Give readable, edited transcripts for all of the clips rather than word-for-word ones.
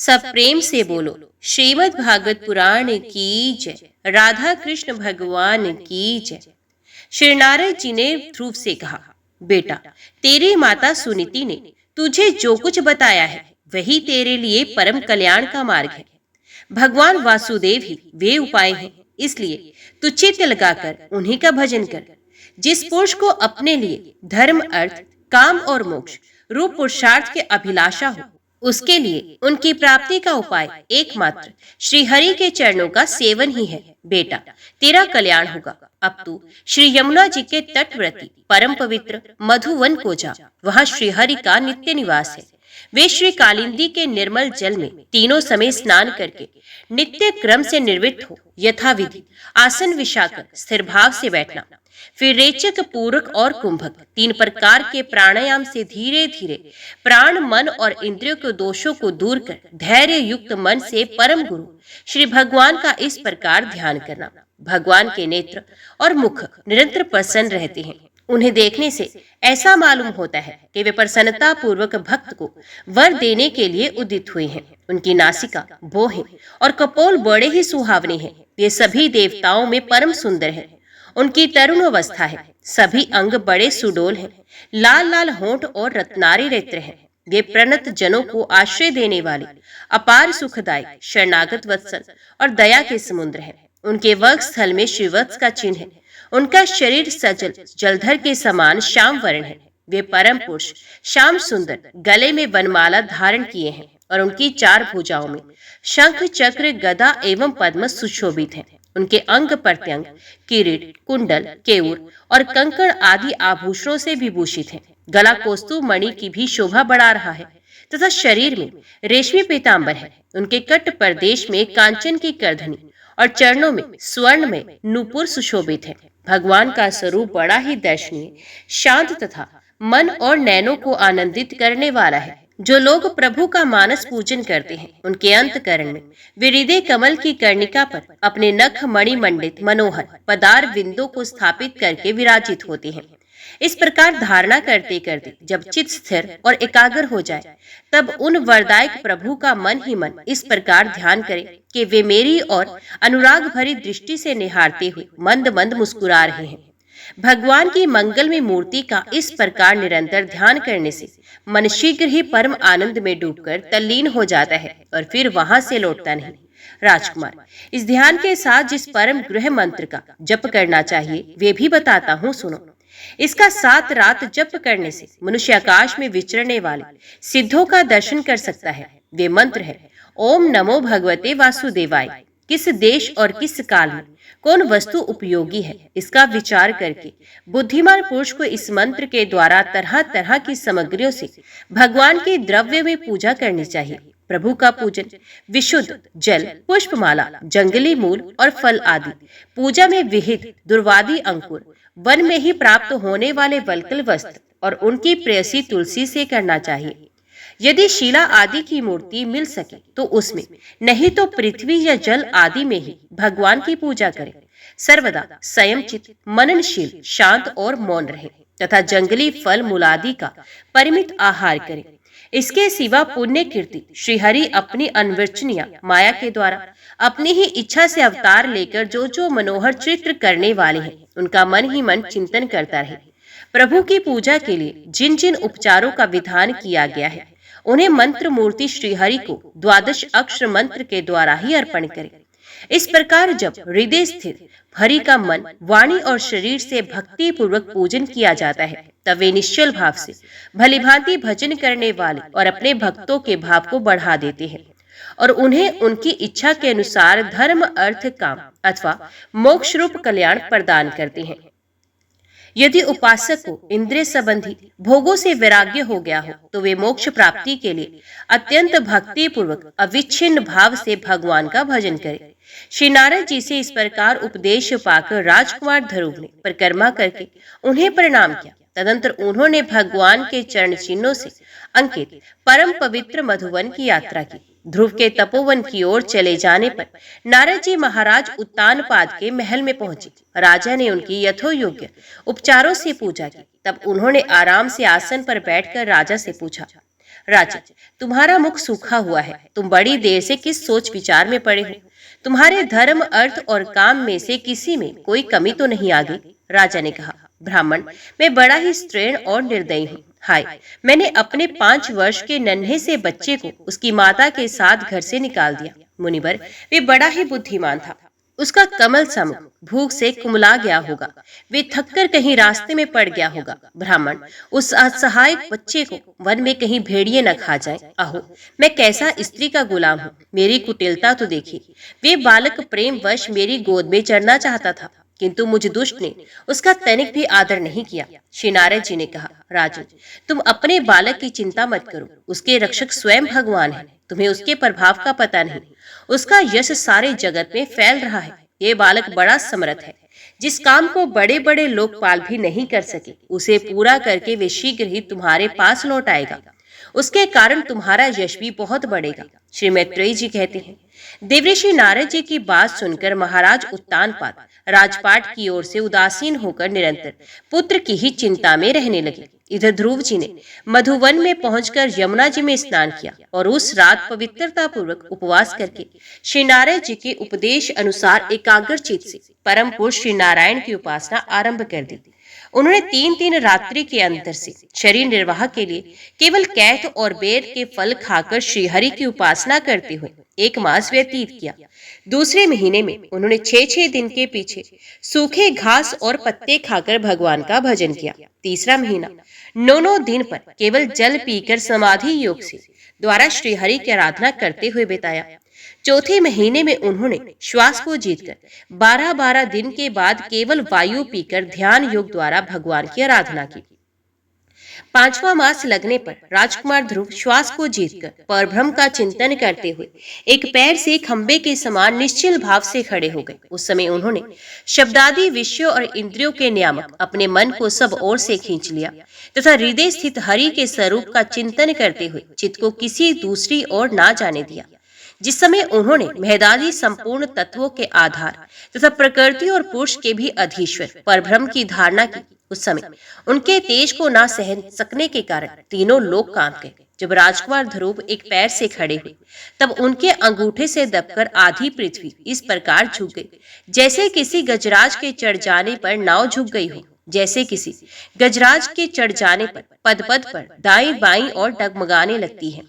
सब प्रेम से बोलो श्रीमद् भागवत पुराण की जय। राधा कृष्ण भगवान की जय। श्री नारद जी ने ध्रुव से कहा, बेटा, तेरी माता सुनीति ने तुझे जो कुछ बताया है वही तेरे लिए परम कल्याण का मार्ग है। भगवान वासुदेव ही वे उपाय हैं, इसलिए तू चित्त लगाकर उन्हीं का भजन कर। जिस पुरुष को अपने लिए धर्म, अर्थ, काम और मोक्ष रूप पुरुषार्थ के अभिलाषा हो, उसके लिए उनकी प्राप्ति का उपाय एकमात्र श्री हरि के चरणों का सेवन ही है। बेटा, तेरा कल्याण होगा। अब तू श्री यमुना जी के तटवर्ती परम पवित्र मधुवन को जा। वहाँ श्री हरि का नित्य निवास है। वे श्री कालिंदी के निर्मल जल में तीनों समय स्नान करके नित्य क्रम से निर्वृत्त हो यथाविधि आसन विछाकर स्थिर भाव से बैठना। फिर रेचक, पूरक और कुंभक तीन प्रकार के प्राणायाम से धीरे धीरे प्राण, मन और इंद्रियों के दोषों को दूर कर धैर्य युक्त मन से परम गुरु श्री भगवान का इस प्रकार ध्यान करना। भगवान के नेत्र और मुख निरंतर प्रसन्न रहते हैं। उन्हें देखने से ऐसा मालूम होता है कि वे प्रसन्नता पूर्वक भक्त को वर देने के लिए उदित हुए हैं। उनकी नासिका, भौहें और कपोल बड़े ही सुहावने हैं। वे सभी देवताओं में परम सुंदर है। उनकी तरुण अवस्था है। सभी अंग बड़े सुडोल हैं। लाल लाल होंठ और रत्नारी नेत्र हैं। वे प्रणत जनों को आश्रय देने वाले अपार सुखदायक शरणागत वत्सल और दया के समुद्र हैं। उनके वक्ष स्थल में श्रीवत्स का चिन्ह है। उनका शरीर सजल जलधर के समान श्याम वर्ण है। वे परम पुरुष श्याम सुंदर गले में वनमाला धारण किए हैं और उनकी चार भुजाओं में शंख, चक्र, गदा एवं पद्म सुशोभित हैं। उनके अंग प्रत्यंग किरीट, कुंडल, केयूर और कंकड़ आदि आभूषणों से विभूषित हैं। गला कौस्तुभ मणि की भी शोभा बढ़ा रहा है तथा शरीर में रेशमी पीतांबर है। उनके कट प्रदेश में कांचन की करधनी और चरणों में स्वर्ण में नूपुर सुशोभित है। भगवान का स्वरूप बड़ा ही दर्शनीय, शांत तथा मन और नैनों को आनंदित करने वाला है। जो लोग प्रभु का मानस पूजन करते हैं, उनके अंतकरण में वे हृदय कमल की कर्णिका पर अपने नख मणि मंडित मनोहर पदार बिंदु को स्थापित करके विराजित होते हैं। इस प्रकार धारणा करते करते जब चित्त स्थिर और एकाग्र हो जाए, तब उन वरदायक प्रभु का मन ही मन इस प्रकार ध्यान करे कि वे मेरी और अनुराग भरी दृष्टि से निहारते हुए मंद मंद मुस्कुरा रहे हैं। भगवान की मंगलमय मूर्ति का इस प्रकार निरंतर ध्यान करने से मन शीघ्र ही परम आनंद में डूबकर तल्लीन हो जाता है और फिर वहां से लौटता नहीं। राजकुमार, इस ध्यान के साथ जिस परम गृह मंत्र का जप करना चाहिए वे भी बताता हूँ, सुनो। इसका 7 रात जप करने से मनुष्य आकाश में विचरने वाले सिद्धों का दर्शन कर सकता है। वे मंत्र है, ओम नमो भगवते वासुदेवाय। किस देश और किस काल में कौन वस्तु उपयोगी है, इसका विचार करके बुद्धिमान पुरुष को इस मंत्र के द्वारा तरह तरह की सामग्रियों से भगवान की द्रव्य में पूजा करनी चाहिए। प्रभु का पूजन विशुद्ध जल, पुष्पमाला, जंगली मूल और फल आदि पूजा में विहित दुर्वादी अंकुर, वन में ही प्राप्त होने वाले वल्कल वस्त्र और उनकी प्रेयसी तुलसी से करना चाहिए। यदि शिला आदि की मूर्ति मिल सके तो उसमें, नहीं तो पृथ्वी या जल आदि में ही भगवान की पूजा करें। सर्वदा संयमचित, मननशील, शांत और मौन रहे तथा जंगली फल मूलादि का परिमित आहार करें। इसके सिवा पुण्य कीर्ति श्री हरि अपनी अनवर्चनीय माया के द्वारा अपनी ही इच्छा से अवतार लेकर जो जो मनोहर चित्र करने वाले हैं, उनका मन ही मन चिंतन करता रहे। प्रभु की पूजा के लिए जिन जिन उपचारों का विधान किया गया है, उन्हें मंत्र मूर्ति श्री हरि को 12 अक्षर मंत्र के द्वारा ही अर्पण करें। इस प्रकार जब हृदय स्थित हरि का मन, वाणी और शरीर से भक्ति पूर्वक पूजन किया जाता है, तब वे निश्चल भाव से भलीभांति भजन करने वाले और अपने भक्तों के भाव को बढ़ा देते हैं और उन्हें उनकी इच्छा के अनुसार धर्म, अर्थ, काम अथवा मोक्ष रूप कल्याण प्रदान करते हैं। यदि उपासक को इंद्रिय संबंधी भोगों से वैराग्य हो गया हो, तो वे मोक्ष प्राप्ति के लिए अत्यंत भक्ति पूर्वक अविच्छिन्न भाव से भगवान का भजन करें। श्री नारद जी से इस प्रकार उपदेश पाकर राजकुमार ध्रुव ने परिक्रमा करके उन्हें प्रणाम किया। तदंतर उन्होंने भगवान के चरण चिन्हों से अंकित परम पवित्र मधुवन की यात्रा की। ध्रुव के तपोवन की ओर चले जाने पर नारद जी महाराज उत्तानपाद के महल में पहुंचे। राजा ने उनकी यथोयोग्य उपचारों से पूजा की। तब उन्होंने आराम से आसन पर बैठकर राजा से पूछा, राजन, तुम्हारा मुख सूखा हुआ है, तुम बड़ी देर से किस सोच विचार में पड़े हो? तुम्हारे धर्म, अर्थ और काम में से किसी में कोई कमी तो नहीं आ गई? राजा ने कहा, ब्राह्मण, मैं बड़ा ही स्त्रीण और निर्दयी हूँ। हाय, मैंने अपने 5 वर्ष के नन्हे से बच्चे को उसकी माता के साथ घर से निकाल दिया। मुनिवर, वे बड़ा ही बुद्धिमान था। उसका कमल सम भूख से कुमला गया होगा, वे थककर कहीं रास्ते में पड़ गया होगा। ब्राह्मण, उस असहाय बच्चे को वन में कहीं भेड़िए न खा जाएं। आहो, मैं कैसा स्त्री का गुलाम हूँ, मेरी कुटिलता तो देखिए। वे बालक प्रेम वश मेरी गोद में चढ़ना चाहता था, किंतु मुझ दुष्ट ने उसका तनिक भी आदर नहीं किया। श्री नारद जी ने कहा, राजन, तुम अपने बालक की चिंता मत करो, उसके रक्षक स्वयं भगवान है। तुम्हें उसके प्रभाव का पता नहीं, उसका यश सारे जगत में फैल रहा है। ये बालक बड़ा समर्थ है, जिस काम को बड़े बड़े लोकपाल भी नहीं कर सके, उसे पूरा करके वे शीघ्र ही तुम्हारे पास लौट आएगा। उसके कारण तुम्हारा यश भी बहुत बढ़ेगा। श्री मैत्रेयी जी कहते हैं, देवऋषि नारद जी की बात सुनकर महाराज उत्तानपाद राजपाट की ओर से उदासीन होकर निरंतर पुत्र की ही चिंता में रहने लगे। इधर ध्रुव जी ने मधुवन में पहुंचकर यमुना जी में स्नान किया और उस रात पवित्रता पूर्वक उपवास करके श्री नारायण जी के उपदेश अनुसार एकाग्र चित्त से परम पुरुष श्री नारायण की उपासना आरंभ कर दी। उन्होंने 3 रात्रि के अंतर से शरीर निर्वाह के लिए केवल कैथ और बेर के फल खाकर श्रीहरि की उपासना करते हुए 1 मास व्यतीत किया। दूसरे महीने में उन्होंने 6 दिन के पीछे सूखे घास और पत्ते खाकर भगवान का भजन किया। तीसरा महीना 9 दिन पर केवल जल पीकर समाधि योग से द्वारा श्रीहरि की आराधना करते हुए बिताया। चौथे महीने में उन्होंने श्वास को जीतकर 12 दिन के बाद केवल वायु पीकर ध्यान योग द्वारा भगवान की आराधना की। 5वां मास लगने पर राजकुमार ध्रुव श्वास को जीतकर परब्रह्म का चिंतन करते हुए एक पैर से खंबे के समान निश्चल भाव से खड़े हो गए। उस समय उन्होंने शब्दादि विषयों और इंद्रियों के नियामक अपने मन को सब ओर से खींच लिया तथा हृदय स्थित हरि के स्वरूप का चिंतन करते हुए चित्त को किसी दूसरी ओर ना जाने दिया। जिस समय उन्होंने मेहदादी संपूर्ण तत्वों के आधार तथा प्रकृति और पुरुष के भी अधीश्वर परब्रह्म की धारणा की, उस समय उनके तेज को ना सहन सकने के कारण तीनों लोग कांप गए। जब राजकुमार ध्रुव एक पैर से खड़े हुए तब उनके अंगूठे से दबकर आधी पृथ्वी इस प्रकार झुक गई जैसे किसी गजराज के चढ़ जाने पर नाव झुक गई हो। जैसे किसी गजराज के चढ़ जाने पर पद पद पर दाएं बाएं और डगमगाने लगती है।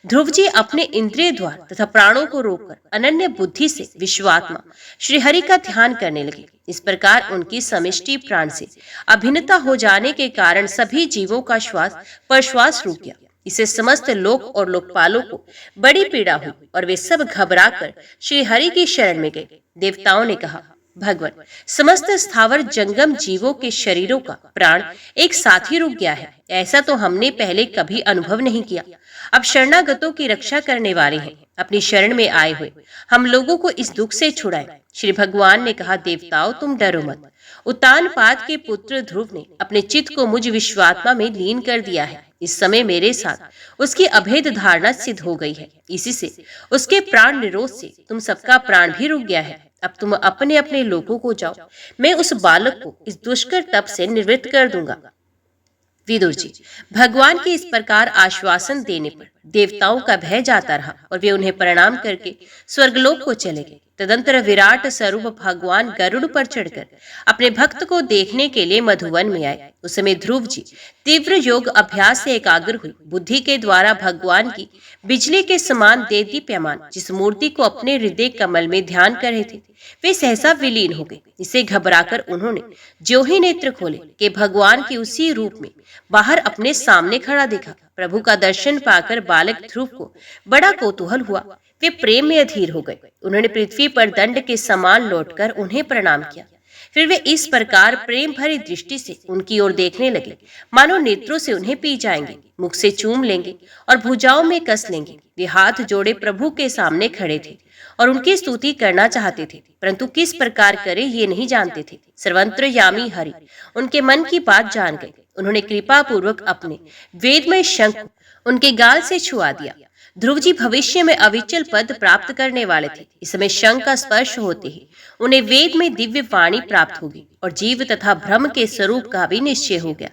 ध्रुव जी अपने इंद्रिय द्वार तथा प्राणों को रोककर अनन्य बुद्धि से विश्वात्मा श्रीहरि का ध्यान करने लगे। इस प्रकार उनकी समष्टि प्राण से अभिन्नता हो जाने के कारण सभी जीवों का श्वास प्रश्वास रुक गया। इसे समस्त लोक और लोकपालों को बड़ी पीड़ा हुई और वे सब घबराकर श्रीहरि की शरण में गए। देवताओं ने कहा, भगवान, समस्त स्थावर जंगम जीवों के शरीरों का प्राण एक साथ ही रुक गया है। ऐसा तो हमने पहले कभी अनुभव नहीं किया। अब शरणागतों की रक्षा करने वाले हैं, अपनी शरण में आए हुए हम लोगों को इस दुख से छुड़ाएं। श्री भगवान ने कहा, देवताओं, तुम डरो मत। उत्तानपाद के पुत्र ध्रुव ने अपने चित्त को मुझ विश्वात्मा में लीन कर दिया है। इस समय मेरे साथ उसकी अभेद धारणा सिद्ध हो गई है। इसी से उसके प्राण निरोध से तुम सबका प्राण भी रुक गया है। अब तुम अपने अपने लोगों को जाओ, मैं उस बालक को इस दुष्कर तप से निवृत्त कर दूंगा। विदुर जी, भगवान के इस प्रकार आश्वासन देने पर देवताओं का भय जाता रहा और वे उन्हें प्रणाम करके स्वर्गलोक को चले गए। तदंतर विराट स्वरूप भगवान गरुड़ पर चढ़कर अपने भक्त को देखने के लिए मधुवन में आए। उस समय ध्रुव जी तीव्र योग अभ्यास से एकाग्र हुई बुद्धि के द्वारा भगवान की बिजली के समान देदीप्यमान जिस मूर्ति को अपने हृदय कमल में ध्यान कर रहे थे, वे सहसा विलीन हो गए। इसे घबराकर उन्होंने जो ही नेत्र खोले कि भगवान के उसी रूप में बाहर अपने सामने खड़ा देखा। प्रभु का दर्शन पाकर बालक ध्रुव को बड़ा कौतूहल हुआ। वे प्रेम में अधीर हो गए। उन्होंने पृथ्वी पर दंड के समान लौटकर उन्हें प्रणाम किया। फिर वे इस प्रकार प्रेम भरी दृष्टि से उनकी ओर देखने लगे मानो नेत्रों से उन्हें पी जाएंगे, मुख से चूम लेंगे और भुजाओं में कस लेंगे। वे हाथ जोड़े प्रभु के सामने खड़े थे और उनकी स्तुति करना चाहते थे, परंतु किस प्रकार करे ये नहीं जानते थे। सर्वंतर्यामी हरि उनके मन की बात जान गए। उन्होंने कृपा पूर्वक अपने वेदमय शंख उनके गाल से छुआ दिया। ध्रुव जी भविष्य में अविचल पद प्राप्त करने वाले थे। इस समय शंख का स्पर्श होते ही उन्हें वेद में दिव्य वाणी प्राप्त होगी और जीव तथा ब्रह्म के स्वरूप का भी निश्चय हो गया।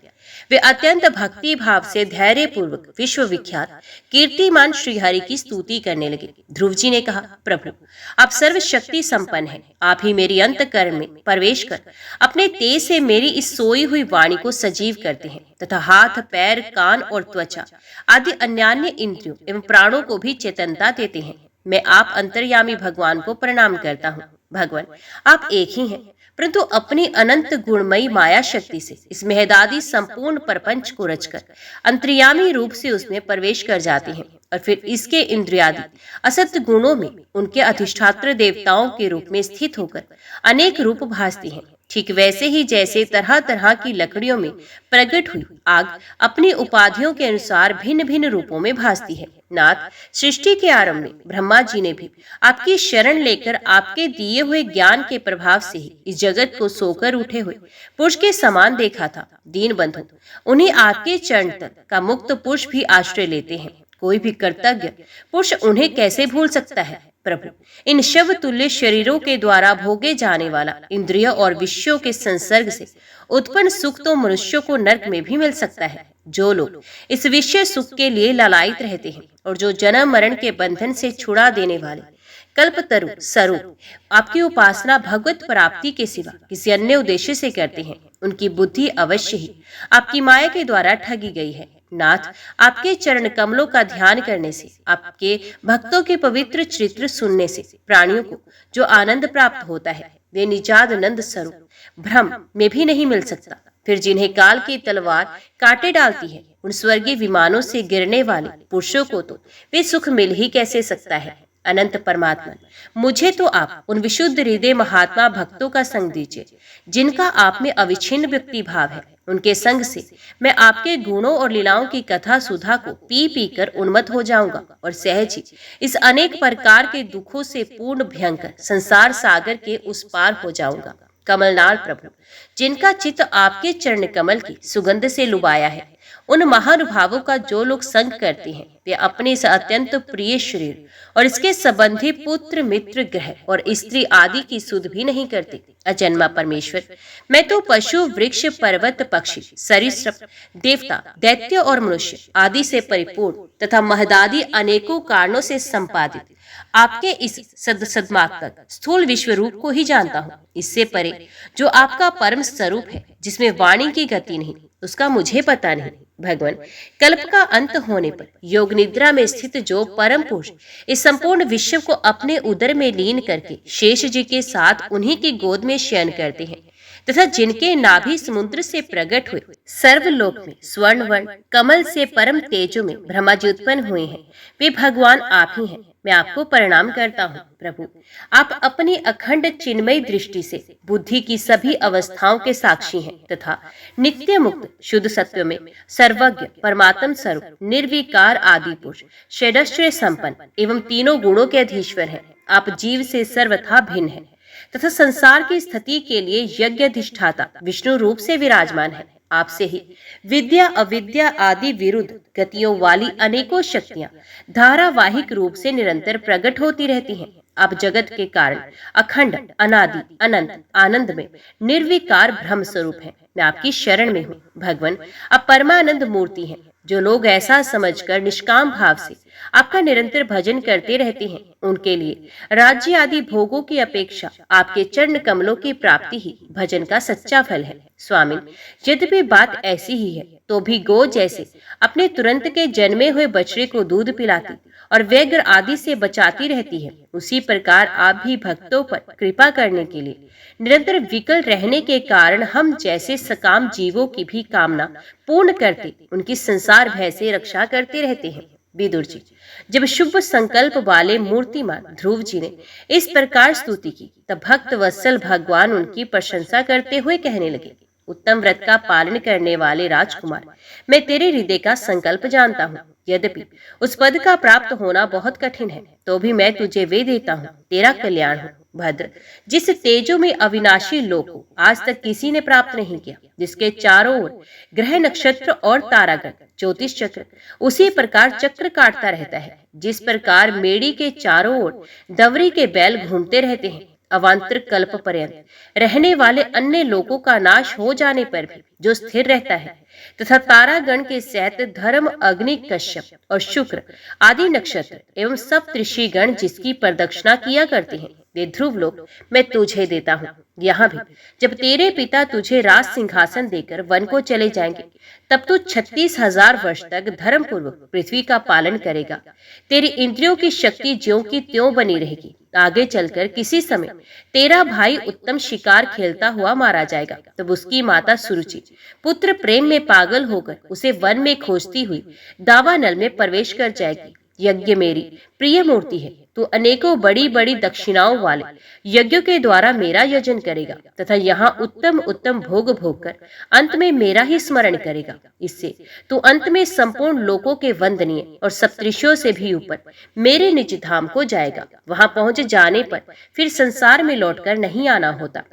वे अत्यंत भक्ति भाव से धैर्य पूर्वक विश्वविख्यात कीर्तिमान श्रीहरि की स्तुति करने लगे। ध्रुव जी ने कहा, प्रभु आप सर्वशक्ति संपन्न हैं, आप ही मेरी अंतःकरण में प्रवेश कर अपने तेज से मेरी इस सोई हुई वाणी को सजीव करते हैं तथा हाथ, पैर, कान और त्वचा आदि अन्यान्य इंद्रियों एवं प्राणों को भी चेतनता देते हैं। मैं आप अंतर्यामी भगवान को प्रणाम करता हूँ। भगवान आप एक ही हैं, परंतु अपनी अनंत गुणमयी माया शक्ति से इस मेहदादी संपूर्ण प्रपंच को रचकर अंतर्यामी रूप से उसमें प्रवेश कर जाते हैं और फिर इसके इंद्रियादि असत गुणों में उनके अधिष्ठात्र देवताओं के रूप में स्थित होकर अनेक रूप भासती हैं। ठीक वैसे ही जैसे तरह तरह की लकड़ियों में प्रकट हुई आग अपनी उपाधियों के अनुसार भिन्न भिन्न रूपों में भासती है। नाथ, सृष्टि के आरंभ में ब्रह्मा जी ने भी आपकी शरण लेकर आपके दिए हुए ज्ञान के प्रभाव से ही इस जगत को सोकर उठे हुए पुरुष के समान देखा था। दीन बंधु, उन्हीं आपके चरण तल का मुक्त पुरुष भी आश्रय लेते हैं। कोई भी कर्तव्य पुरुष उन्हें कैसे भूल सकता है। प्रभु, इन शव तुल्य शरीरों के द्वारा भोगे जाने वाला इंद्रिय और विषयों के संसर्ग से उत्पन्न सुख तो मनुष्यों को नरक में भी मिल सकता है। जो लोग इस विषय सुख के लिए लालायित रहते हैं और जो जन्म मरण के बंधन से छुड़ा देने वाले कल्पतरु स्वरूप आपकी उपासना भगवत प्राप्ति के सिवा किसी अन्य उद्देश्य से करते हैं, उनकी बुद्धि अवश्य ही आपकी माया के द्वारा ठगी गई है। नाथ, आपके चरण कमलों का ध्यान करने से, आपके भक्तों के पवित्र चरित्र सुनने से प्राणियों को जो आनंद प्राप्त होता है वे निजानंद स्वरूप भ्रम में भी नहीं मिल सकता। फिर जिन्हें काल की तलवार काटे डालती है उन स्वर्गीय विमानों से गिरने वाले पुरुषों को तो वे सुख मिल ही कैसे सकता है। अनंत परमात्मा, मुझे तो आप उन विशुद्ध हृदय महात्मा भक्तों का संग दीजिए जिनका आप में अविच्छिन्न व्यक्ति भाव है। उनके संग से मैं आपके गुणों और लीलाओं की कथा सुधा को पी पी कर उन्मत्त हो जाऊंगा और सहज ही इस अनेक प्रकार के दुखों से पूर्ण भयंकर संसार सागर के उस पार हो जाऊंगा। कमलनाथ प्रभु, जिनका चित्त आपके चरण कमल की सुगंध से लुभाया है, उन महानुभावों का जो लोग संग करते हैं वे अपने इस अत्यंत प्रिय शरीर और इसके संबंधी पुत्र, मित्र, ग्रह और स्त्री आदि की सुध भी नहीं करते। अजन्मा परमेश्वर, मैं तो पशु, वृक्ष, पर्वत, पक्षी, सरीसृप, देवता, दैत्य और मनुष्य आदि से परिपूर्ण तथा महदादि अनेकों कारणों से संपादित आपके इस सदसद्मात्मक स्थूल विश्व रूप को ही जानता हूँ। इससे परे जो आपका परम स्वरूप है जिसमें वाणी की गति नहीं, उसका मुझे पता नहीं। भगवान, कल्प का अंत होने पर योग निद्रा में स्थित जो परम पुरुष इस संपूर्ण विश्व को अपने उदर में लीन करके शेष जी के साथ उन्हीं की गोद में शयन करते हैं तथा जिनके नाभि समुद्र से प्रकट हुए सर्वलोक में स्वर्ण वर्ण कमल से परम तेजो में ब्रह्मा जी उत्पन्न हुए हैं, वे भगवान आप ही हैं। मैं आपको प्रणाम करता हूँ। प्रभु, आप अपनी अखंड चिन्मय दृष्टि से बुद्धि की सभी अवस्थाओं के साक्षी हैं तथा नित्य मुक्त शुद्ध सत्व में सर्वज्ञ परमात्म स्वरूप निर्विकार आदि पुरुष षडाश्रय संपन्न एवं तीनों गुणों के अधीश्वर हैं। आप जीव से सर्वथा भिन्न हैं तथा संसार की स्थिति के लिए यज्ञ अधिष्ठाता विष्णु रूप से विराजमान है। आपसे ही विद्या, अविद्या आदि विरुद्ध गतियों वाली अनेकों शक्तियां धारावाहिक रूप से निरंतर प्रकट होती रहती हैं। आप जगत के कारण अखंड, अनादि, अनंत आनंद में निर्विकार ब्रह्म स्वरूप हैं। मैं आपकी शरण में हूँ। भगवान, आप परमानंद मूर्ति हैं। जो लोग ऐसा समझकर निष्काम भाव से आपका निरंतर भजन करते रहते हैं, उनके लिए राज्य आदि भोगों की अपेक्षा आपके चरण कमलों की प्राप्ति ही भजन का सच्चा फल है। स्वामी, यद्यपि बात ऐसी ही है तो भी गौ जैसे अपने तुरंत के जन्मे हुए बछड़े को दूध पिलाती और व्यग्र आदि से बचाती रहती है, उसी प्रकार आप भी भक्तों पर कृपा करने के लिए निरंतर विकल रहने के कारण हम जैसे सकाम जीवों की भी कामना पूर्ण करते उनकी संसार भय से रक्षा करते रहते हैं। विदुर जी, जब शुभ संकल्प वाले मूर्तिमान ध्रुव जी ने इस प्रकार स्तुति की तब भक्त वत्सल भगवान उनकी प्रशंसा करते हुए कहने लगे, उत्तम व्रत का पालन करने वाले राजकुमार, मैं तेरे हृदय का संकल्प जानता हूँ। यद्यपि उस पद का प्राप्त होना बहुत कठिन है तो भी मैं तुझे वे देता हूँ, तेरा कल्याण हो। भद्र, जिस तेजो में अविनाशी लोक को आज तक किसी ने प्राप्त नहीं किया, जिसके चारों ओर ग्रह नक्षत्र और तारागण ज्योतिष चक्र उसी प्रकार चक्र काटता रहता है, जिस प्रकार मेड़ी के चारों ओर दवरी के बैल घूमते रहते हैं, अवांतर कल्प पर्यंत रहने वाले अन्य लोगों का नाश हो जाने पर भी जो स्थिर रहता है, तथा तारागण के सहित धर्म, अग्नि, कश्यप और शुक्र आदि नक्षत्र एवं सप्तऋषिगण जिसकी प्रदक्षिणा किया करते हैं, वे ध्रुव लोक मैं तुझे देता हूँ। यहाँ भी जब तेरे पिता तुझे राज सिंहासन देकर वन को चले जाएंगे, तब तू 36,000 वर्ष तक धर्म पूर्वक पृथ्वी का पालन करेगा। तेरी इंद्रियों की शक्ति ज्यों की त्यों बनी रहेगी। आगे चलकर किसी समय तेरा भाई उत्तम शिकार खेलता हुआ मारा जाएगा, तब उसकी माता सुरुचि पुत्र प्रेम में पागल होकर उसे वन में खोजती हुई दावानल में प्रवेश कर जाएगी। यज्ञ मेरी प्रिय मूर्ति है, तू अनेकों बड़ी बड़ी दक्षिणाओं वाले यज्ञों के द्वारा मेरा यजन करेगा तथा यहाँ उत्तम उत्तम भोग भोग कर अंत में मेरा ही स्मरण करेगा। इससे तू अंत में संपूर्ण लोकों के वंदनीय और सप्तऋषियों से भी ऊपर मेरे निज धाम को जाएगा। वहां पहुंच जाने पर फिर संसार में लौटकर नहीं आना होता।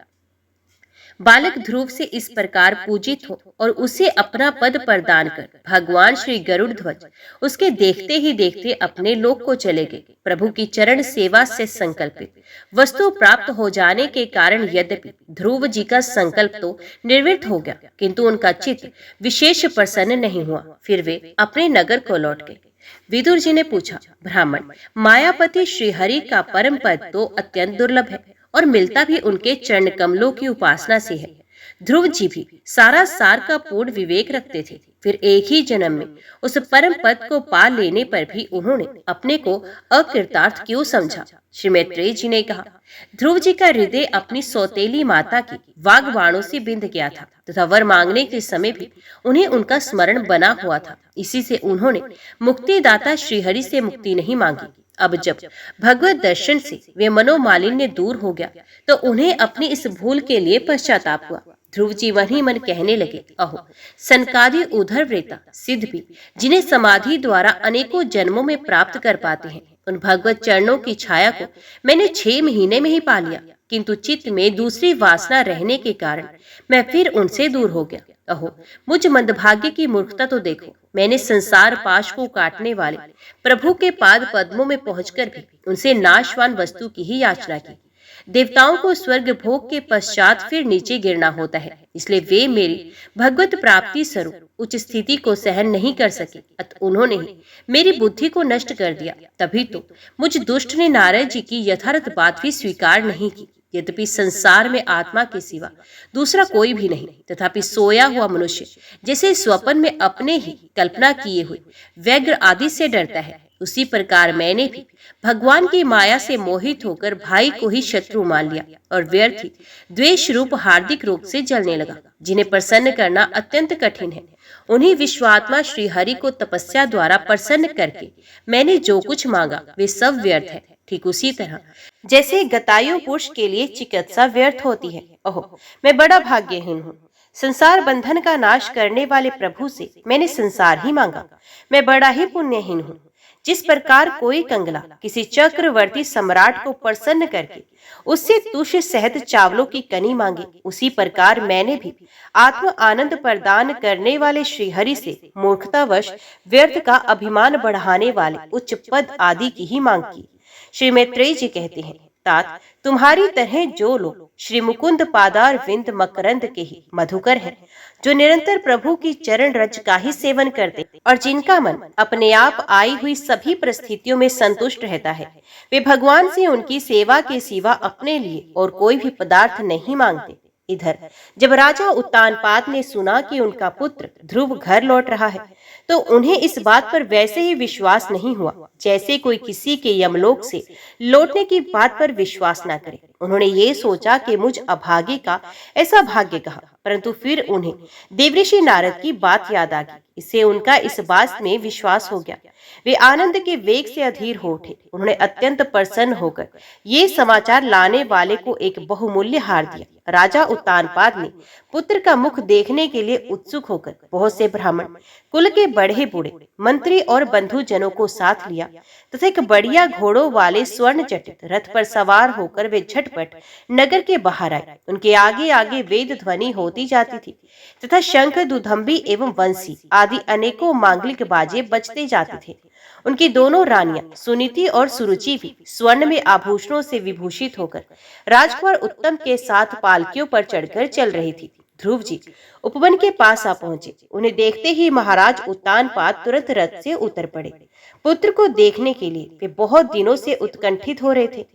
बालक ध्रुव से इस प्रकार पूजित हो और उसे अपना पद प्रदान कर भगवान श्री गरुड़ ध्वज उसके देखते ही देखते अपने लोक को चले गए। प्रभु की चरण सेवा से संकल्पित वस्तु प्राप्त हो जाने के कारण यद्यपि ध्रुव जी का संकल्प तो निर्वृत्त हो गया, किंतु उनका चित्त विशेष प्रसन्न नहीं हुआ। फिर वे अपने नगर को लौट गए। विदुर जी ने पूछा, ब्राह्मण, मायापति श्रीहरि का परम पद तो अत्यंत दुर्लभ है और मिलता भी उनके चरण कमलों की उपासना से है। ध्रुव जी भी सारा सार का पूर्ण विवेक रखते थे, फिर एक ही जन्म में उस परम पद को पा लेने पर भी उन्होंने अपने को अकृतार्थ क्यों समझा? श्री मैत्रेय जी ने कहा, ध्रुव जी का हृदय अपनी सौतेली माता की वाग्बाणों से बिंध गया था तथा वर मांगने के समय भी उन्हें उनका स्मरण बना हुआ था। इसी से उन्होंने मुक्तिदाता श्रीहरि से मुक्ति नहीं मांगी। अब जब भगवत दर्शन से वे मनोमालिन्य दूर हो गया, तो उन्हें अपनी इस भूल के लिए पश्चाताप हुआ। ध्रुव जी मन ही मन कहने लगे, अहो सनकादि उधर व्रेता सिद्ध भी जिन्हें समाधि द्वारा अनेकों जन्मों में प्राप्त कर पाते हैं, उन भगवत चरणों की छाया को मैंने 6 महीने में ही पा लिया, किंतु चित्त में दूसरी वासना रहने के कारण मैं फिर उनसे दूर हो गया। अहो मुझ मंदभाग्य की मूर्खता तो देखो, मैंने संसार पाश को काटने वाले प्रभु के पाद पद्मों में पहुंचकर भी उनसे नाशवान वस्तु की ही याचना की। देवताओं को स्वर्ग भोग के पश्चात फिर नीचे गिरना होता है, इसलिए वे मेरी भगवत प्राप्ति स्वरूप उच्च स्थिति को सहन नहीं कर सके, अतः उन्होंने ही मेरी बुद्धि को नष्ट कर दिया। तभी तो मुझ दुष्ट ने नारद जी की यथार्थ बात भी स्वीकार नहीं की। यद्यपि संसार में आत्मा के सिवा दूसरा कोई भी नहीं, तथापि सोया हुआ मनुष्य जैसे स्वप्न में अपने ही कल्पना किए हुए व्यग्र आदि से डरता है, उसी प्रकार मैंने भी भगवान की माया से मोहित होकर भाई को ही शत्रु मान लिया और व्यर्थ ही द्वेष रूप हार्दिक रोग से जलने लगा। जिन्हें प्रसन्न करना अत्यंत कठिन है, उन्हीं विश्वात्मा श्री हरि को तपस्या द्वारा प्रसन्न करके मैंने जो कुछ मांगा वे सब व्यर्थ है। ठीक उसी तरह जैसे गतायु पुरुष के लिए चिकित्सा व्यर्थ होती है। ओह मैं बड़ा भाग्यहीन हूँ। संसार बंधन का नाश करने वाले प्रभु से मैंने संसार ही मांगा। मैं बड़ा ही पुण्यहीन हूँ। जिस प्रकार कोई कंगला किसी चक्रवर्ती सम्राट को प्रसन्न करके उससे तुष्य सहित चावलों की कनी मांगे, उसी प्रकार मैंने भी आत्म आनंद प्रदान करने वाले श्रीहरि से मूर्खतावश व्यर्थ का अभिमान बढ़ाने वाले उच्च पद आदि की ही मांग की। श्री मैत्रेय जी कहते हैं, तात तुम्हारी तरह जो लोग श्री मुकुंद पादार विंद मकरंद के ही मधुकर हैं, जो निरंतर प्रभु की चरण रज का ही सेवन करते और जिनका मन अपने आप आई हुई सभी परिस्थितियों में संतुष्ट रहता है, वे भगवान से उनकी सेवा के सिवा अपने लिए और कोई भी पदार्थ नहीं मांगते। इधर जब राजा उत्तानपाद ने सुना कि उनका पुत्र ध्रुव घर लौट रहा है, तो उन्हें इस बात पर वैसे ही विश्वास नहीं हुआ जैसे कोई किसी के यमलोक से लौटने की बात पर विश्वास न करे। उन्होंने ये सोचा कि मुझ अभागे का ऐसा भाग्य कहा, परंतु फिर उन्हें देवऋषि नारद की बात याद आ गई। इससे उनका इस बात में विश्वास हो गया। वे आनंद के वेग से अधीर हो उठे। उन्होंने अत्यंत प्रसन्न होकर ये समाचार लाने वाले को एक बहुमूल्य हार दिया। राजा उत्तानपाद ने पुत्र का मुख देखने के लिए उत्सुक होकर बहुत से ब्राह्मण, कुल के बड़े बूढ़े, मंत्री और बंधु जनों को साथ लिया तथा एक बढ़िया घोड़ों वाले स्वर्ण जटित रथ पर सवार होकर वे झटपट नगर के बाहर आए। उनके आगे आगे वेद ध्वनि होती जाती थी तथा शंख, दुधंबी एवं वंशी आदि अनेकों मांगलिक बाजे बजते जाते थे। उनकी दोनों रानियां सुनीति और सुरुचि भी स्वर्ण में आभूषणों से विभूषित होकर राजकुमार उत्तम के साथ पालकियों पर चढ़कर चल रही थी। ध्रुव जी उपवन के पास आ पहुंचे। उन्हें देखते ही महाराज उत्तानपाद तुरंत रथ से उतर पड़े। पुत्र को देखने के लिए वे बहुत दिनों से उत्कंठित हो रहे थे।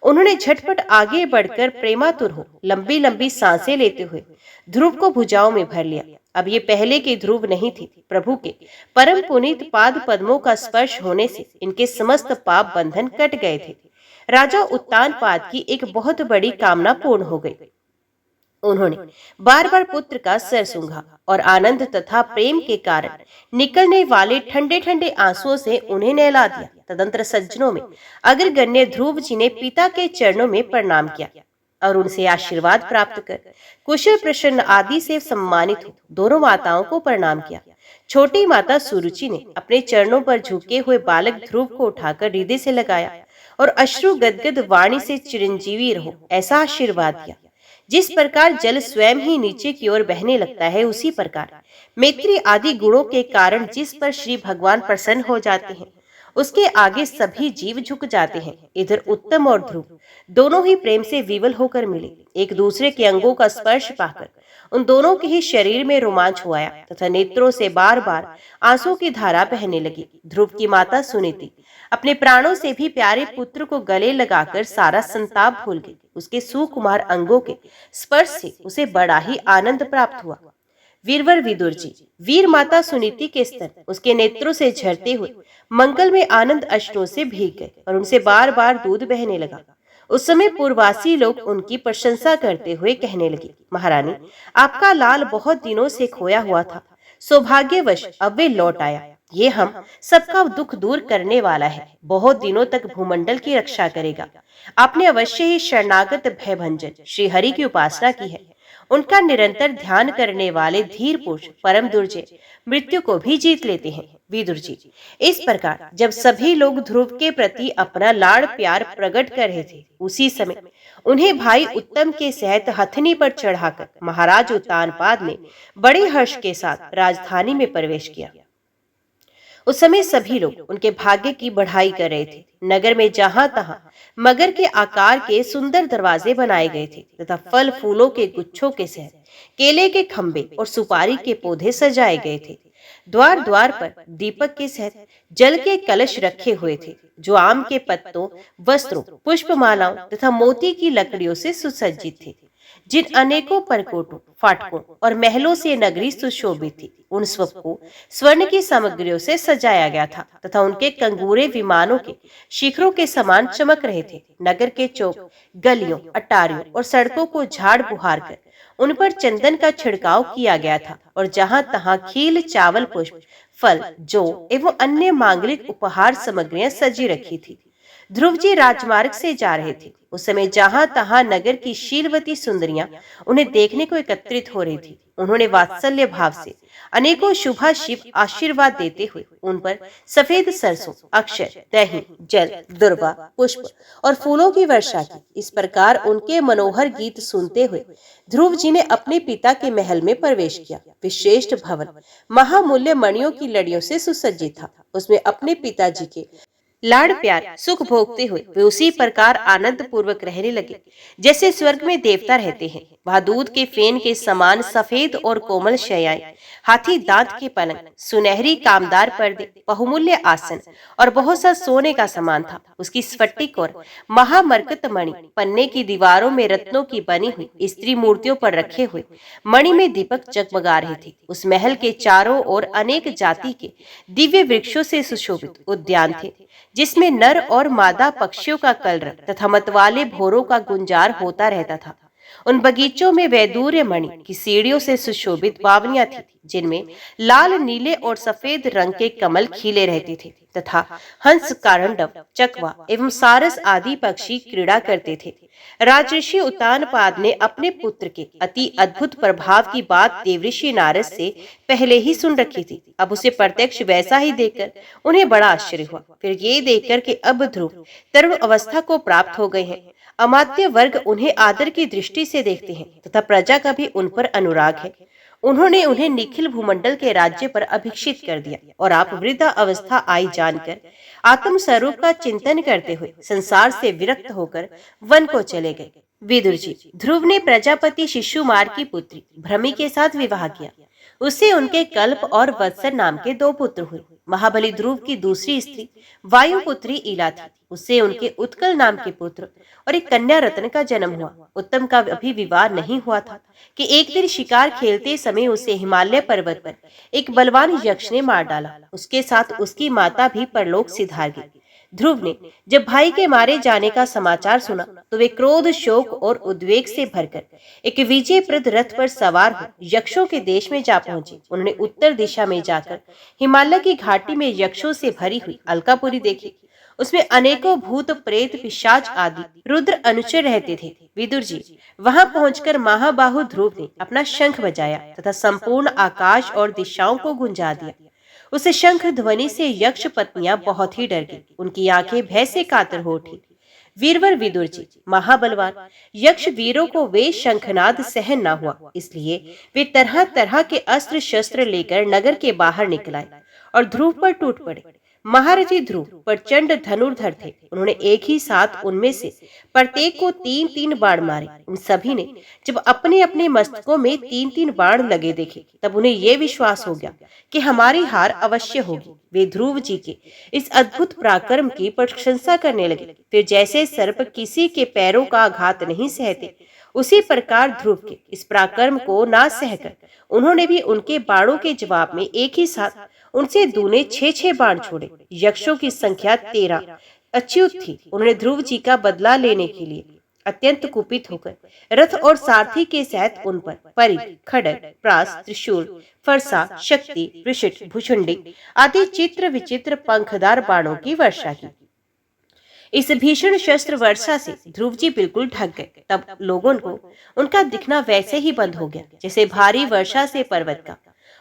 उन्होंने झटपट आगे बढ़कर प्रेमातुर हो लंबी लंबी सांसें लेते हुए ध्रुव को भुजाओं में भर लिया। अब ये पहले के ध्रुव नहीं थे। प्रभु के परम पुनीत पाद पद्मों का स्पर्श होने से इनके समस्त पाप बंधन कट गए थे। राजा उत्तानपाद की एक बहुत बड़ी कामना पूर्ण हो गई। उन्होंने बार बार पुत्र का सर सूंघा और आनंद तथा प्रेम के कारण निकलने वाले ठंडे ठंडे आंसुओं से उन्हें नहला दिया। तदंतर सज्जनों में अग्रगण्य ध्रुव जी ने पिता के चरणों में प्रणाम किया और उनसे आशीर्वाद प्राप्त कर कुशल प्रसन्न आदि से सम्मानित हो दोनों माताओं को प्रणाम किया। छोटी माता सुरुचि ने अपने चरणों पर झुके हुए बालक ध्रुव को उठाकर हृदय से लगाया और अश्रु गदगद वाणी से चिरंजीवी रहो ऐसा आशीर्वाद दिया। जिस प्रकार जल स्वयं ही नीचे की ओर बहने लगता है, उसी प्रकार मैत्री आदि गुणों के कारण जिस पर श्री भगवान प्रसन्न हो जाते हैं उसके आगे सभी जीव झुक जाते हैं। इधर उत्तम और ध्रुव दोनों ही प्रेम से विवल होकर मिले। एक दूसरे के अंगों का स्पर्श पाकर उन दोनों के ही शरीर में रोमांच हुआ तथा नेत्रों से बार बार आंसू की धारा बहने लगी। ध्रुव की माता सुनीति अपने प्राणों से भी प्यारे पुत्र को गले लगाकर सारा संताप भूल गई। उसके सुकुमार अंगों के स्पर्श से उसे बड़ा ही आनंद प्राप्त हुआ। वीरवर विदुर जी वीर माता सुनीति के स्तन उसके नेत्रों से झरते हुए मंगल में आनंद अश्रुओं से भीग गए और उनसे बार बार दूध बहने लगा। उस समय पूर्ववासी लोग उनकी प्रशंसा करते हुए कहने लगे, महारानी आपका लाल बहुत दिनों से खोया हुआ था, सौभाग्यवश अब वे लौट आया। ये हम सबका दुख दूर करने वाला है, बहुत दिनों तक भूमंडल की रक्षा करेगा। आपने अवश्य ही शरणागत भयभंजन श्री हरि की उपासना की है। उनका निरंतर ध्यान करने वाले धीर पुरुष परम दुर्जय मृत्यु को भी जीत लेते हैं। विदुर जी इस प्रकार जब सभी लोग ध्रुव के प्रति अपना लाड़ प्यार प्रकट कर रहे थे, उसी समय उन्हें भाई उत्तम के सहित हथनी पर चढ़ाकर महाराज उत्तानपाद ने बड़े हर्ष के साथ राजधानी में प्रवेश किया। उस समय सभी लोग उनके भाग्य की बढ़ाई कर रहे थे। नगर में जहां तहां मगर के आकार के सुंदर दरवाजे बनाए गए थे तथा फल फूलों के गुच्छों के सहित केले के खंबे और सुपारी के पौधे सजाए गए थे। द्वार द्वार पर दीपक के सहित जल के कलश रखे हुए थे जो आम के पत्तों, वस्त्रों, पुष्पमालाओं तथा मोती की लकड़ियों से सुसज्जित थे। जिन अनेकों परकोटों, फाटकों और महलों से नगरी सुशोभित थी, उन सबको स्वर्ण की सामग्रियों से सजाया गया था तथा उनके कंगूरे विमानों के शिखरों के समान चमक रहे थे। नगर के चौक, गलियों, अटारियों और सड़कों को झाड़ बुहार कर उन पर चंदन का छिड़काव किया गया था और जहां तहां खील, चावल, पुष्प, फल, जौ एवं अन्य मांगलिक उपहार सामग्रियां सजी रखी थी। ध्रुव जी राजमार्ग से जा रहे थे। उस समय जहां तहां नगर की शीलवती सुंदरियां उन्हें देखने को एकत्रित हो रही थी। उन्होंने वात्सल्य भाव से अनेकों शुभाशिव आशीर्वाद देते हुए उन पर सफेद सरसों, अक्षर, दही, जल, दुर्वा, पुष्प और फूलों की वर्षा की। इस प्रकार उनके मनोहर गीत सुनते हुए ध्रुव जी ने अपने पिता के महल में प्रवेश किया। विश्रेष्ठ भवन महामूल्य मणियों की लड़ियों से सुसज्जित था। उसमें अपने पिताजी के लाड़ प्यार सुख भोगते हुए वे उसी प्रकार आनंद पूर्वक रहने लगे जैसे स्वर्ग में देवता रहते हैं। वहां दूध के फेन के समान सफेद और कोमल शैयाएं, हाथी दांत के पलंग, सुनहरी कामदार पर्दे, बहुमूल्य आसन और बहुत सा सोने का सामान था। उसकी स्फटिक और महामरकत मणि पन्ने की दीवारों में रत्नों की बनी हुई स्त्री मूर्तियों पर रखे हुए मणि में दीपक जगमगा रहे थे। उस महल के चारों ओर अनेक जाति के दिव्य वृक्षों से सुशोभित उद्यान थे जिसमें नर और मादा पक्षियों का कलरव तथा मतवाले भोरों का गुंजार होता रहता था। उन बगीचों में वैदूर्य मणि की सीढ़ियों से सुशोभित बावनियां थी जिनमें लाल, नीले और सफेद रंग के कमल खिले रहते थे तथा हंस, कारंडव, चकवा एवं सारस आदि पक्षी क्रीड़ा करते थे। राजऋषि उत्तानपाद ने अपने पुत्र के अति अद्भुत प्रभाव की बात देवऋषि नारद से पहले ही सुन रखी थी। अब उसे प्रत्यक्ष वैसा ही देखकर उन्हें बड़ा आश्चर्य हुआ। फिर ये देखकर कि अब ध्रुव तरुण अवस्था को प्राप्त हो गए हैं, अमात्य वर्ग उन्हें आदर की दृष्टि से देखते हैं तथा प्रजा का भी उन पर अनुराग है। उन्होंने उन्हें निखिल भूमंडल के राज्य पर अभिषिक्त कर दिया और आप वृद्धा अवस्था आई जानकर आत्म स्वरूप का चिंतन करते हुए संसार से विरक्त होकर वन को चले गए। विदुर जी, ध्रुव ने प्रजापति शिशुमार की पुत्री भ्रमि के साथ विवाह किया। उससे उनके कल्प और वत्सर नाम के 2 पुत्र हुए। महाबली ध्रुव की दूसरी स्त्री वायुपुत्री ईला थी। उससे उनके उत्कल नाम के पुत्र और एक कन्या रत्न का जन्म हुआ। उत्तम का अभी विवाह नहीं हुआ था कि एक दिन शिकार खेलते समय उसे हिमालय पर्वत पर एक बलवान यक्ष ने मार डाला। उसके साथ उसकी माता भी परलोक सिधार गई। ध्रुव ने जब भाई के मारे जाने का समाचार सुना तो वे क्रोध, शोक और उद्वेग से भरकर एक विजयप्रद रथ पर सवार हो यक्षों के देश में जा पहुंचे। उन्होंने उत्तर दिशा में जाकर हिमालय की घाटी में यक्षों से भरी हुई अलकापुरी देखी। उसमें अनेकों भूत, प्रेत, पिशाच आदि रुद्र अनुचर रहते थे। विदुर जी, वहां पहुंचकर महाबाहु ध्रुव ने अपना शंख बजाया तथा संपूर्ण आकाश और दिशाओं को गुंजा दिया। उस शंख ध्वनि से यक्ष पत्नियां बहुत ही डर गई। उनकी आंखें भय से कातर हो उठी। वीरवर विदुर जी, महाबलवान यक्ष वीरों को वे शंखनाद सहन न हुआ, इसलिए वे तरह तरह के अस्त्र शस्त्र लेकर नगर के बाहर निकल आए और ध्रुव पर टूट पड़े। महारथी ध्रुव प्रचंड धनुर्धर थे। उन्होंने एक ही साथ उनमें से प्रत्येक को 3-3 बाण मारे। उन सभी ने जब अपने अपने मस्तकों में 3-3 बाण लगे देखे तब उन्हें यह विश्वास हो गया कि हमारी हार अवश्य होगी। वे ध्रुव जी के इस अद्भुत पराक्रम की प्रशंसा करने लगे। फिर जैसे सर्प किसी के पैरों का आघात नहीं सहते, उसी प्रकार ध्रुव के इस पराक्रम को ना सहकर उन्होंने भी उनके बाणों के जवाब में एक ही साथ उनसे दूने 6-6 बाण छोड़े। यक्षों की संख्या 13 अच्युत थी। उन्होंने ध्रुव जी का बदला लेने के लिए अत्यंत कुपित होकर रथ और सारथी के सहित उन पर परिघ, खड्ग, प्रास, त्रिशूल, फरसा, शक्ति, वृषिट, भुषुंडी आदि चित्र विचित्र पंखदार बाणों की वर्षा की। इस भीषण शस्त्र वर्षा से ध्रुव जी बिल्कुल ढक गए। तब लोगों को उनका दिखना वैसे ही बंद हो गया जैसे भारी वर्षा से पर्वत का।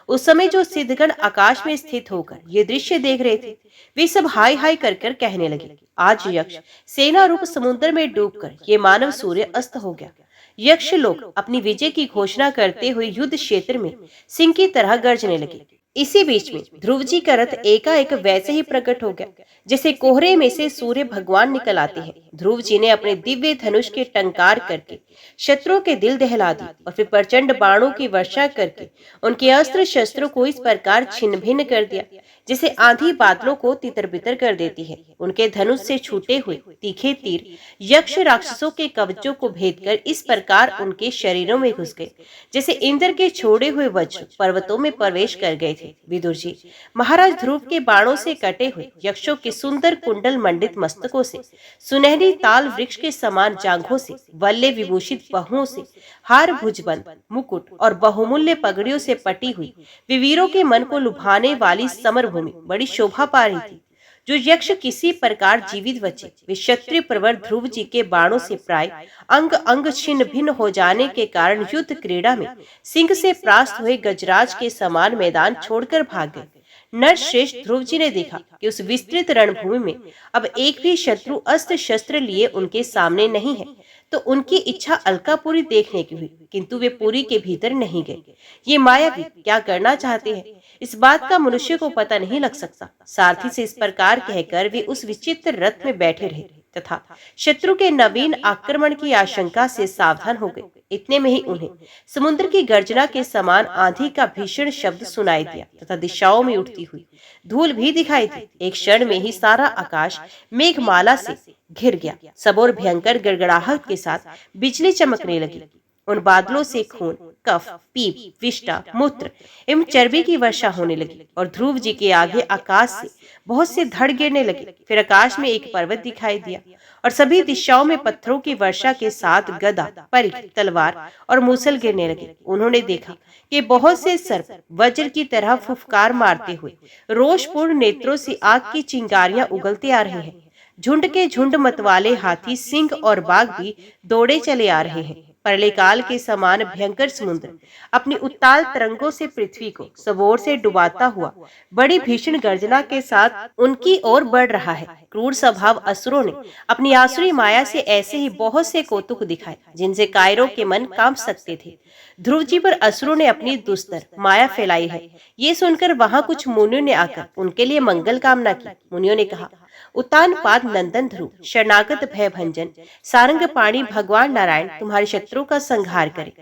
उस समय जो सिद्धगण आकाश में स्थित होकर ये दृश्य देख रहे थे, वे सब हाय हाय कर कर कहने लगे, आज यक्ष सेना रूप समुद्र में डूबकर ये मानव सूर्य अस्त हो गया। यक्ष लोग अपनी विजय की घोषणा करते हुए युद्ध क्षेत्र में सिंह की तरह गरजने लगे। इसी बीच में ध्रुव जी का रथ एकाएक वैसे ही प्रकट हो गया जैसे कोहरे में से सूर्य भगवान निकल आते हैं। ध्रुव जी ने अपने दिव्य धनुष के टंकार करके शत्रुओं के दिल दहला दिए और फिर प्रचंड बाणों की वर्षा करके उनके अस्त्र शस्त्रों को इस प्रकार छिन्न भिन्न कर दिया जैसे आंधी बादलों को तितर बितर कर देती है। उनके धनुष से छूटे हुए तीखे तीर यक्ष राक्षसों के कवचों को भेदकर इस प्रकार उनके शरीरों में घुस गए जैसे इंद्र के छोड़े हुए वज्र पर्वतों में प्रवेश कर गए थे। विदुर जी, महाराज ध्रुव के बाणों से कटे हुए यक्षों के सुंदर कुंडल मंडित मस्तकों से, सुनहरी ताल वृक्ष के समान जांघों से, वल्ले विभूषित बाहुओं से, हार भुजबंद मुकुट और बहुमूल्य पगड़ियों से पटी हुई वीरों के मन को लुभाने वाली समरभूमि बड़ी शोभा पा रही थी। जो यक्ष किसी प्रकार जीवित बचे, वे क्षत्रिय प्रवर ध्रुव जी के बाणों से प्राय अंग अंग छिन्न भिन्न हो जाने के कारण युद्ध क्रीड़ा में सिंह से प्रास्त हुए गजराज के समान मैदान छोड़कर भाग गए। नर श्रेष्ठ ध्रुव जी ने देखा कि उस विस्तृत रणभूमि में अब एक भी शत्रु अस्त्र शस्त्र लिए उनके सामने नहीं है, तो उनकी इच्छा अलकापुरी देखने की हुई, किंतु वे पुरी के भीतर नहीं गए। ये मायावी क्या करना चाहते हैं, इस बात का मनुष्य को पता नहीं लग सकता। सारथी से इस प्रकार कहकर वे उस विचित्र रथ में बैठे रहे तथा शत्रु के नवीन आक्रमण की आशंका से सावधान हो गए। इतने में ही उन्हें समुद्र की गर्जना के समान आंधी का भीषण शब्द सुनाई दिया तथा दिशाओं में उठती हुई धूल भी दिखाई दी। एक क्षण में ही सारा आकाश मेघमाला से घिर गया। सब और भयंकर गड़गड़ाहट के साथ बिजली चमकने लगी। उन बादलों से खून, कफ, पीप, विष्टा, मूत्र एवं चर्बी की वर्षा होने लगी और ध्रुव जी के आगे आकाश से बहुत से धड़ गिरने लगे। फिर आकाश में एक पर्वत दिखाई दिया और सभी दिशाओं में पत्थरों की वर्षा के साथ गदा, परिघ, तलवार और मूसल गिरने लगे। उन्होंने देखा कि बहुत से सर्प वज्र की तरह फुफकार मारते हुए रोषपूर्ण नेत्रों से आग की चिंगारियां उगलते आ रहे हैं। झुंड के झुंड मतवाले हाथी, सिंह और बाघ भी दौड़े चले आ रहे हैं। प्रलय काल के समान भयंकर समुद्र अपनी उत्ताल तरंगों से पृथ्वी को सबोर से डुबाता हुआ बड़ी भीषण गर्जना के साथ उनकी ओर बढ़ रहा है। क्रूर स्वभाव असुरों ने अपनी आसुरी माया से ऐसे ही बहुत से कौतुक दिखाए जिनसे कायरों के मन कांप सकते थे। ध्रुव जी पर असुरों ने अपनी दुस्तर माया फैलाई है। ये सुनकर वहां कुछ मुनियों ने आकर उनके लिए मंगल कामना की। मुनियों ने कहा, उत्तान पाद नंदन ध्रुव, शरणागत भय भंजन सारंग पाणी भगवान नारायण तुम्हारे शत्रु का संहार करे।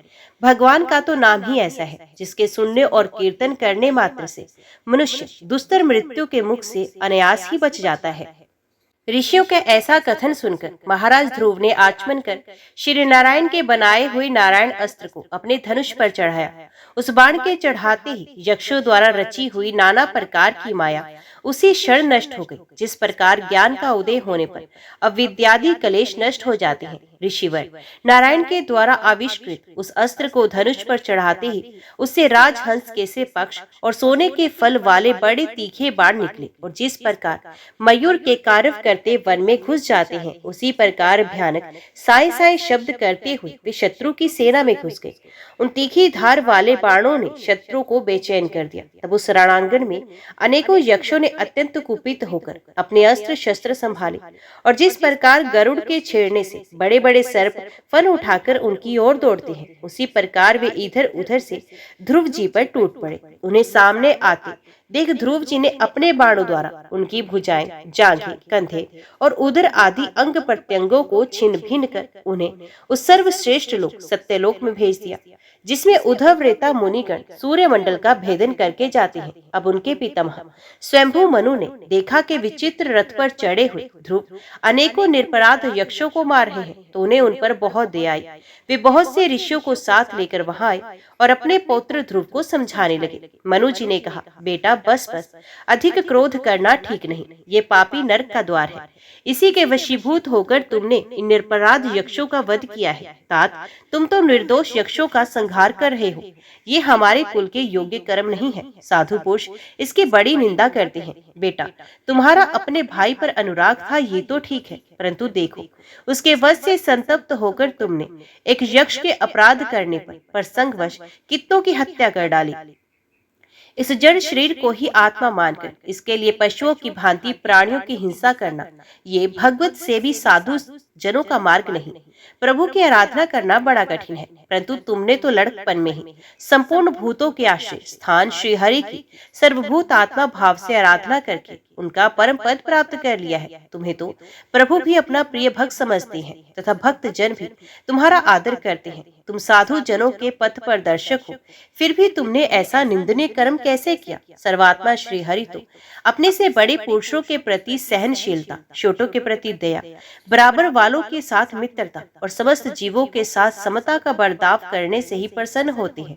भगवान का तो नाम ही ऐसा है जिसके सुनने और कीर्तन करने मात्र से मनुष्य दुस्तर मृत्यु के मुख से अनायास ही बच जाता है। ऋषियों के ऐसा कथन सुनकर महाराज ध्रुव ने आचमन कर श्री नारायण के बनाए हुए नारायण अस्त्र को अपने धनुष पर चढ़ाया। उस बाण के चढ़ाते ही यक्षों द्वारा रची हुई नाना प्रकार की माया उसी क्षण नष्ट हो गई। जिस प्रकार ज्ञान का उदय होने पर अविद्यादि कलेश नष्ट हो जाते हैं, ऋषिवर नारायण के द्वारा आविष्कृत उस अस्त्र को धनुष पर चढ़ाते ही उससे राजहंस के पक्ष और सोने के फल वाले बड़े तीखे बाण निकले और जिस प्रकार मयूर के कार्य करते वन में घुस जाते हैं, उसी प्रकार भयानक साय साय शब्द करते हुए वे शत्रु की सेना में घुस गए। उन तीखी धार वाले बाणों ने शत्रु को बेचैन कर दिया। तब उस रणांगण में अनेकों यक्षों ने अत्यंत कुपित होकर अपने अस्त्र शस्त्र संभाले और जिस प्रकार गरुड़ के छेड़ने से बड़े बड़े सर्प फन उठाकर उनकी ओर दौड़ते हैं, उसी प्रकार वे इधर उधर से ध्रुव जी पर टूट पड़े। उन्हें सामने आते देख ध्रुव जी ने अपने बाणों द्वारा उनकी भुजाएं, जांघें, कंधे और उदर आदि अंग प्रत्यंगों को छिन्न भिन्न कर उन्हें उस सर्वश्रेष्ठ लोक सत्यलोक में भेज दिया जिसमें उद्धव रेता मुनिगण सूर्य मंडल का भेदन करके जाते हैं। अब उनके पितामह स्वयंभू मनु ने देखा कि विचित्र रथ पर चढ़े हुए ध्रुव अनेकों निरपराध यक्षों को मार रहे हैं, तो उन्हें उन पर बहुत दया आई। वे बहुत से ऋषियों को साथ लेकर वहां आए और अपने पौत्र ध्रुव को समझाने लगे। मनु जी ने कहा, बेटा बस बस, अधिक क्रोध करना ठीक नहीं, ये पापी नरक का द्वार है। इसी के वशीभूत होकर तुमने इन निरपराध यक्षों का वध किया है। तात, तुम तो निर्दोष यक्षों का संहार कर रहे हो। ये हमारे कुल के योग्य कर्म नहीं है। साधु पुरुष इसकी बड़ी निंदा करते हैं। बेटा, तुम्हारा अपने भाई पर अनुराग था, ये तो ठीक है, परंतु देखो उसके वध से संतप्त होकर तुमने एक यक्ष के अपराध करने पर संगवश कित्तों की हत्या कर डाली। इस जड़ शरीर को ही आत्मा मानकर इसके लिए पशुओं की भांति प्राणियों की हिंसा करना, ये भगवत सेवी साधु जनों का मार्ग नहीं। प्रभु की आराधना करना बड़ा कठिन है, परंतु तुमने तो लड़कपन में ही संपूर्ण भूतों के आश्रय स्थान श्री हरि की सर्वभूत आत्मा भाव से आराधना करके उनका परम पद प्राप्त कर लिया है। तुम्हें तो प्रभु भी अपना प्रिय भक्त समझते हैं तथा भक्त जन भी तुम्हारा आदर करते हैं। तुम साधु जनों के पथ पर दर्शक हो, फिर भी तुमने ऐसा निंदनीय कर्म कैसे किया? सर्वात्मा श्री हरि तो अपने से बड़े पुरुषों के प्रति सहनशीलता, छोटों के प्रति दया, बराबर वालों के साथ मित्रता और समस्त जीवों के साथ समता का बर्ताव करने से ही प्रसन्न होते हैं।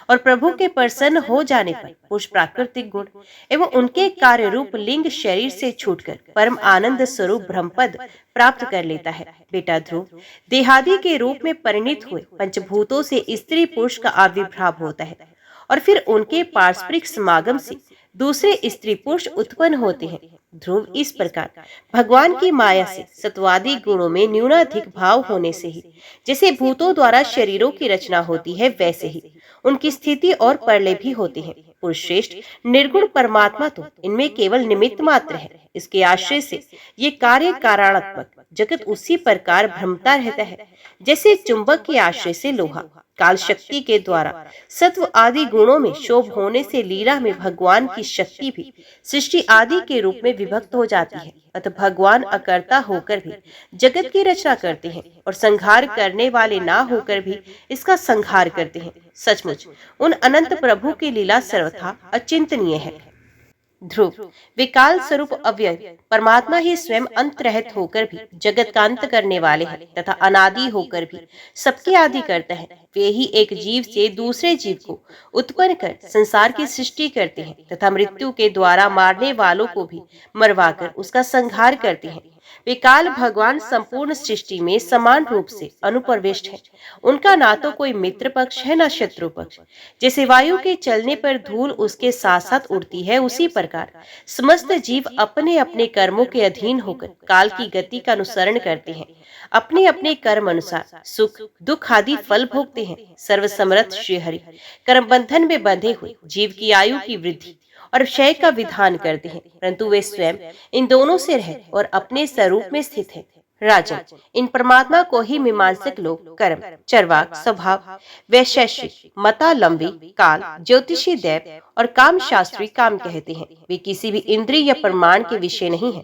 और प्रभु के प्रसन्न हो जाने पर पुरुष प्राकृतिक गुण एवं उनके कार्य रूप लिंग शरीर से छूटकर परम आनंद स्वरूप ब्रह्मपद प्राप्त कर लेता है। बेटा ध्रुव, देहादि के रूप में परिणित हुए पंचभूतों से स्त्री पुरुष का आविर्भाव होता है और फिर उनके पारस्परिक समागम से दूसरे स्त्री पुरुष उत्पन्न होते हैं। ध्रुव, इस प्रकार भगवान की माया से सत्वादी गुणों में न्यूनाधिक भाव होने से ही जैसे भूतों द्वारा शरीरों की रचना होती है, वैसे ही उनकी स्थिति और प्रलय भी होते हैं। पुरुष श्रेष्ठ निर्गुण परमात्मा तो इनमें केवल निमित्त मात्र है। इसके आश्रय से ये कार्य कारणात्मक जगत उसी प्रकार भ्रमता रहता है जैसे चुंबक के आश्रय से लोहा। काल शक्ति के द्वारा सत्व आदि गुणों में शोभ होने से लीला में भगवान की शक्ति भी सृष्टि आदि के रूप में विभक्त हो जाती है। अतः भगवान अकर्ता होकर भी जगत की रचना करते हैं और संहार करने वाले ना होकर भी इसका संहार करते हैं। सचमुच उन अनंत प्रभु की लीला सर्वथा अचिंतनीय है। ध्रुव, वे काल स्वरूप अव्यय परमात्मा ही स्वयं अंत रहित होकर भी जगत का अंत करने वाले हैं तथा अनादि होकर भी सबके आदि करते हैं। वे ही एक जीव से दूसरे जीव को उत्पन्न कर संसार की सृष्टि करते हैं तथा मृत्यु के द्वारा मारने वालों को भी मरवाकर उसका संहार करते हैं। वे काल भगवान संपूर्ण सृष्टि में समान रूप से अनुप्रविष्ट हैं। उनका ना तो कोई मित्र पक्ष है ना शत्रु पक्ष। जैसे वायु के चलने पर धूल उसके साथ साथ उड़ती है, उसी प्रकार समस्त जीव अपने अपने कर्मों के अधीन होकर काल की गति का अनुसरण करते हैं। अपने अपने कर्म अनुसार सुख दुख आदि फल भोगते हैं। सर्वसमर्थ श्री हरि कर्म बंधन में बंधे हुए जीव की आयु की वृद्धि और क्षय का विधान करते हैं, परंतु वे स्वयं इन दोनों से रहित और अपने स्वरूप में स्थित है। राजन, इन परमात्मा को ही मीमांसक लोग कर्म, चरवाक, स्वभाव, वैशेषिक, मतालंबी, काल, ज्योतिषी दैव और काम शास्त्री काम कहते हैं। वे किसी भी इंद्रिय या प्रमाण के विषय नहीं है।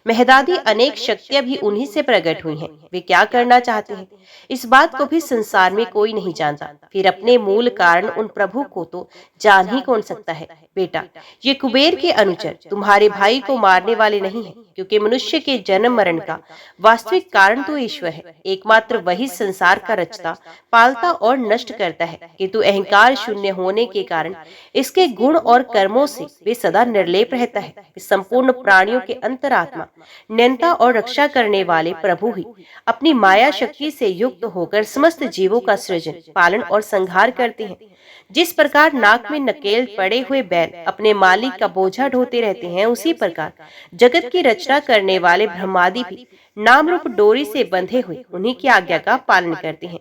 महदादी अनेक शक्तियां भी उन्हीं से प्रकट हुई हैं। वे क्या करना चाहते हैं, इस बात को भी संसार में कोई नहीं जानता। फिर अपने मूल कारण उन प्रभु को तो जान ही कौन सकता है। बेटा, ये कुबेर के अनुचर तुम्हारे भाई को मारने वाले नहीं हैं, क्योंकि मनुष्य के जन्म मरण का वास्तविक कारण तो ईश्वर है। एकमात्र वही संसार का रचता, पालता और नष्ट करता है, किंतु अहंकार शून्य होने के कारण इसके गुण और कर्मों से वे सदा निर्लेप रहता है। संपूर्ण प्राणियों के अंतरात्मा, नियंता और रक्षा करने वाले प्रभु ही अपनी माया शक्ति से युक्त होकर समस्त जीवों का सृजन, पालन और संहार करते हैं। जिस प्रकार नाक में नकेल पड़े हुए बैल अपने मालिक का बोझा ढोते रहते हैं, उसी प्रकार जगत की रचना करने वाले ब्रह्मादि भी नाम रूप डोरी से बंधे हुए उन्हीं की आज्ञा का पालन करते हैं।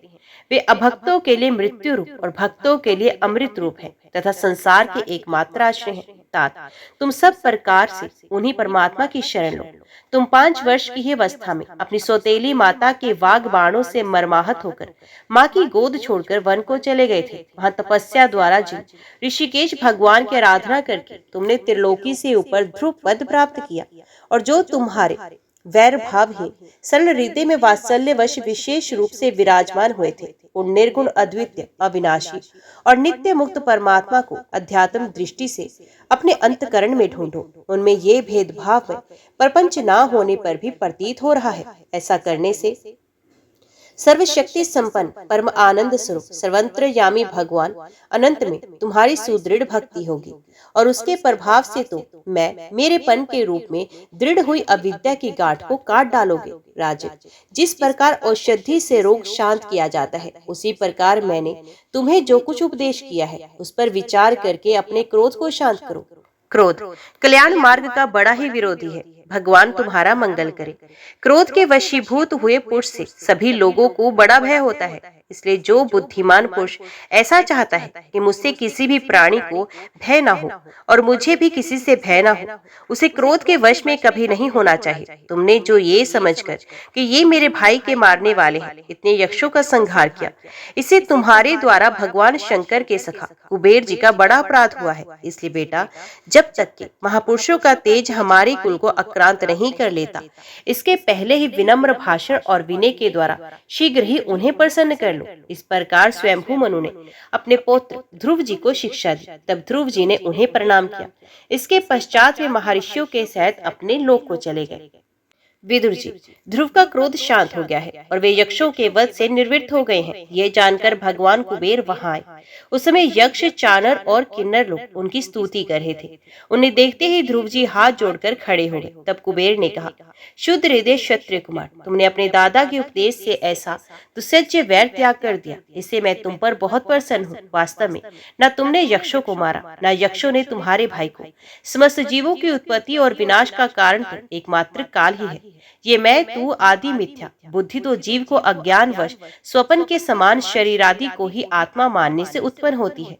वे अभक्तों के लिए मृत्यु रूप और भक्तों के लिए अमृत रूप है तथा संसार के एकमात्र आश्रय हैं। तात, तुम सब प्रकार से उन्हीं परमात्मा की शरण लो। तुम 5 वर्ष की ही अवस्था में अपनी सौतेली माता के वाग बाणों से मर्माहत होकर माँ की गोद छोड़कर वन को चले गए थे। वहाँ तपस्या द्वारा जिन ऋषिकेश भगवान की आराधना करके तुमने त्रिलोकी से ऊपर ध्रुव पद प्राप्त किया, और जो तुम्हारे वैर भाव ही सरल हृदय में वात्सल्यवश विशेष रूप से विराजमान हुए थे, उन निर्गुण अद्वितीय अविनाशी और नित्य मुक्त परमात्मा को अध्यात्म दृष्टि से अपने अंतकरण में ढूंढो। उनमें ये भेदभाव में प्रपंच ना होने पर भी प्रतीत हो रहा है। ऐसा करने से सर्वशक्ति संपन्न परम आनंद स्वरूप सर्वंतर्यामी भगवान अनंत में तुम्हारी सुदृढ़ भक्ति होगी, और उसके प्रभाव से तो मैं मेरेपन के रूप में दृढ़ हुई अविद्या की गांठ को काट डालोगे। राजन, जिस प्रकार औषधि से रोग शांत किया जाता है, उसी प्रकार मैंने तुम्हें जो कुछ उपदेश किया है उस पर विचार करके अपने क्रोध को शांत करो। क्रोध कल्याण मार्ग का बड़ा ही विरोधी है। भगवान तुम्हारा मंगल करे। क्रोध के वशीभूत हुए पुरुष से सभी लोगों को बड़ा भय होता है। इसलिए जो बुद्धिमान पुरुष ऐसा चाहता है कि मुझसे किसी भी प्राणी को भय ना हो और मुझे भी किसी से भय ना हो, उसे क्रोध के वश में कभी नहीं होना चाहिए। तुमने जो ये समझकर कि ये मेरे भाई के मारने वाले हैं, इतने यक्षों का संहार किया, इसे तुम्हारे द्वारा भगवान शंकर के सखा कुबेर जी का बड़ा अपराध हुआ है। इसलिए बेटा, जब तक कि महापुरुषों का तेज हमारे कुल को आक्रांत नहीं कर लेता, इसके पहले ही विनम्र भाषण और विनय के द्वारा शीघ्र ही उन्हें प्रसन्न कर लो। इस प्रकार स्वयंभू मनु ने अपने पौत्र ध्रुव जी को शिक्षा दी। तब ध्रुव जी ने उन्हें प्रणाम किया। इसके पश्चात वे महर्षियों के सहित अपने लोक को चले गए। विदुर जी, ध्रुव का क्रोध शांत हो गया है और वे यक्षों के वध से निर्वृत्त हो गए हैं। ये जानकर भगवान कुबेर वहां आए। उस समय यक्ष, चानर और किन्नर लोग उनकी स्तुति कर रहे थे। उन्हें देखते ही ध्रुव जी हाथ जोड़कर खड़े हो गए। तब कुबेर ने कहा, शुद्ध हृदय क्षत्रिय कुमार, तुमने अपने दादा के उपदेश से ऐसा दुस्सह्य वैर त्याग कर दिया, इससे मैं तुम पर बहुत प्रसन्न हूँ। वास्तव में न तुमने यक्षों को मारा, न यक्षों ने तुम्हारे भाई को। समस्त जीवों की उत्पत्ति और विनाश का कारण तो एकमात्र काल ही है। ये मैं तू आदि मिथ्या बुद्धि तो जीव को अज्ञानवश स्वप्न के समान शरीर आदि को ही आत्मा मानने से उत्पन्न होती है।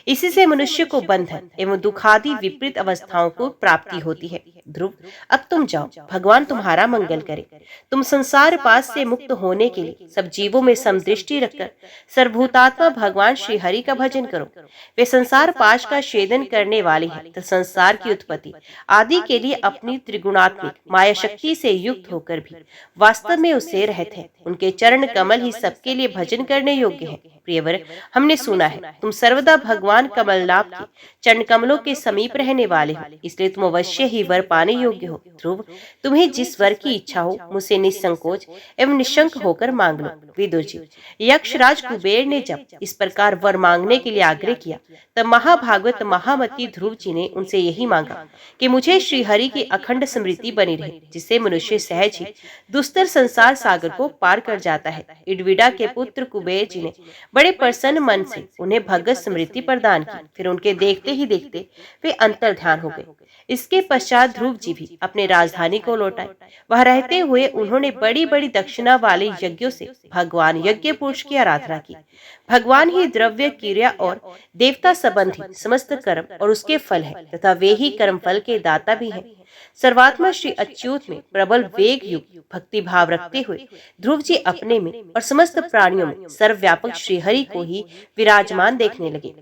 इसी से मनुष्य को बंधन एवं दुखादि विपरीत अवस्थाओं को प्राप्ति होती है। ध्रुव, अब तुम जाओ, भगवान तुम्हारा मंगल करे। तुम संसार पास से मुक्त होने के लिए सब जीवों में समदृष्टि रखकर सर्वभूतात्मा भगवान श्री हरि का भजन करो। वे संसार पाश का छेदन करने वाले हैं, तो संसार की उत्पत्ति आदि के लिए अपनी त्रिगुणात्मिक माया शक्ति से युक्त होकर भी वास्तव में उससे रहते हैं। उनके चरण कमल ही सबके लिए भजन करने योग्य है। प्रियवर, हमने सुना है तुम सर्वदा भगवान कमलनाभ के चरण कमलों के समीप रहने वाले हो, इसलिए तुम अवश्य ही वर पाने योग्य हो। ध्रुव, तुम्हें जिस वर की इच्छा हो मुझसे निसंकोच एवं निशंक होकर मांग लो। विदुर जी, यक्षराज कुबेर ने जब इस प्रकार वर मांगने के लिए आग्रह किया, तब महाभागवत महामती ध्रुव जी ने उनसे यही मांगा कि मुझे श्रीहरि की अखंड स्मृति बनी रहे, जिससे मनुष्य सहज ही दुस्तर संसार सागर को पार कर जाता है। इडविडा के पुत्र कुबेर जी ने बड़े प्रसन्न मन से उन्हें भगत स्मृति प्रदान की। फिर उनके देखते ही देखते वे अंतर ध्यान हो गए। इसके पश्चात ध्रुव जी भी अपने राजधानी को लौटाए। वह रहते हुए उन्होंने बड़ी बड़ी दक्षिणा वाले यज्ञों से भगवान यज्ञ पुरुष की आराधना की। भगवान ही द्रव्य, क्रिया और देवता संबंधी समस्त कर्म और उसके फल है, तथा वे ही कर्म फल के दाता भी हैं। सर्वात्मा श्री अच्युत में प्रबल वेग युक्त भक्ति भाव रखते हुए ध्रुव जी अपने में और समस्त प्राणियों में सर्वव्यापक श्रीहरि को ही विराजमान देखने लगे।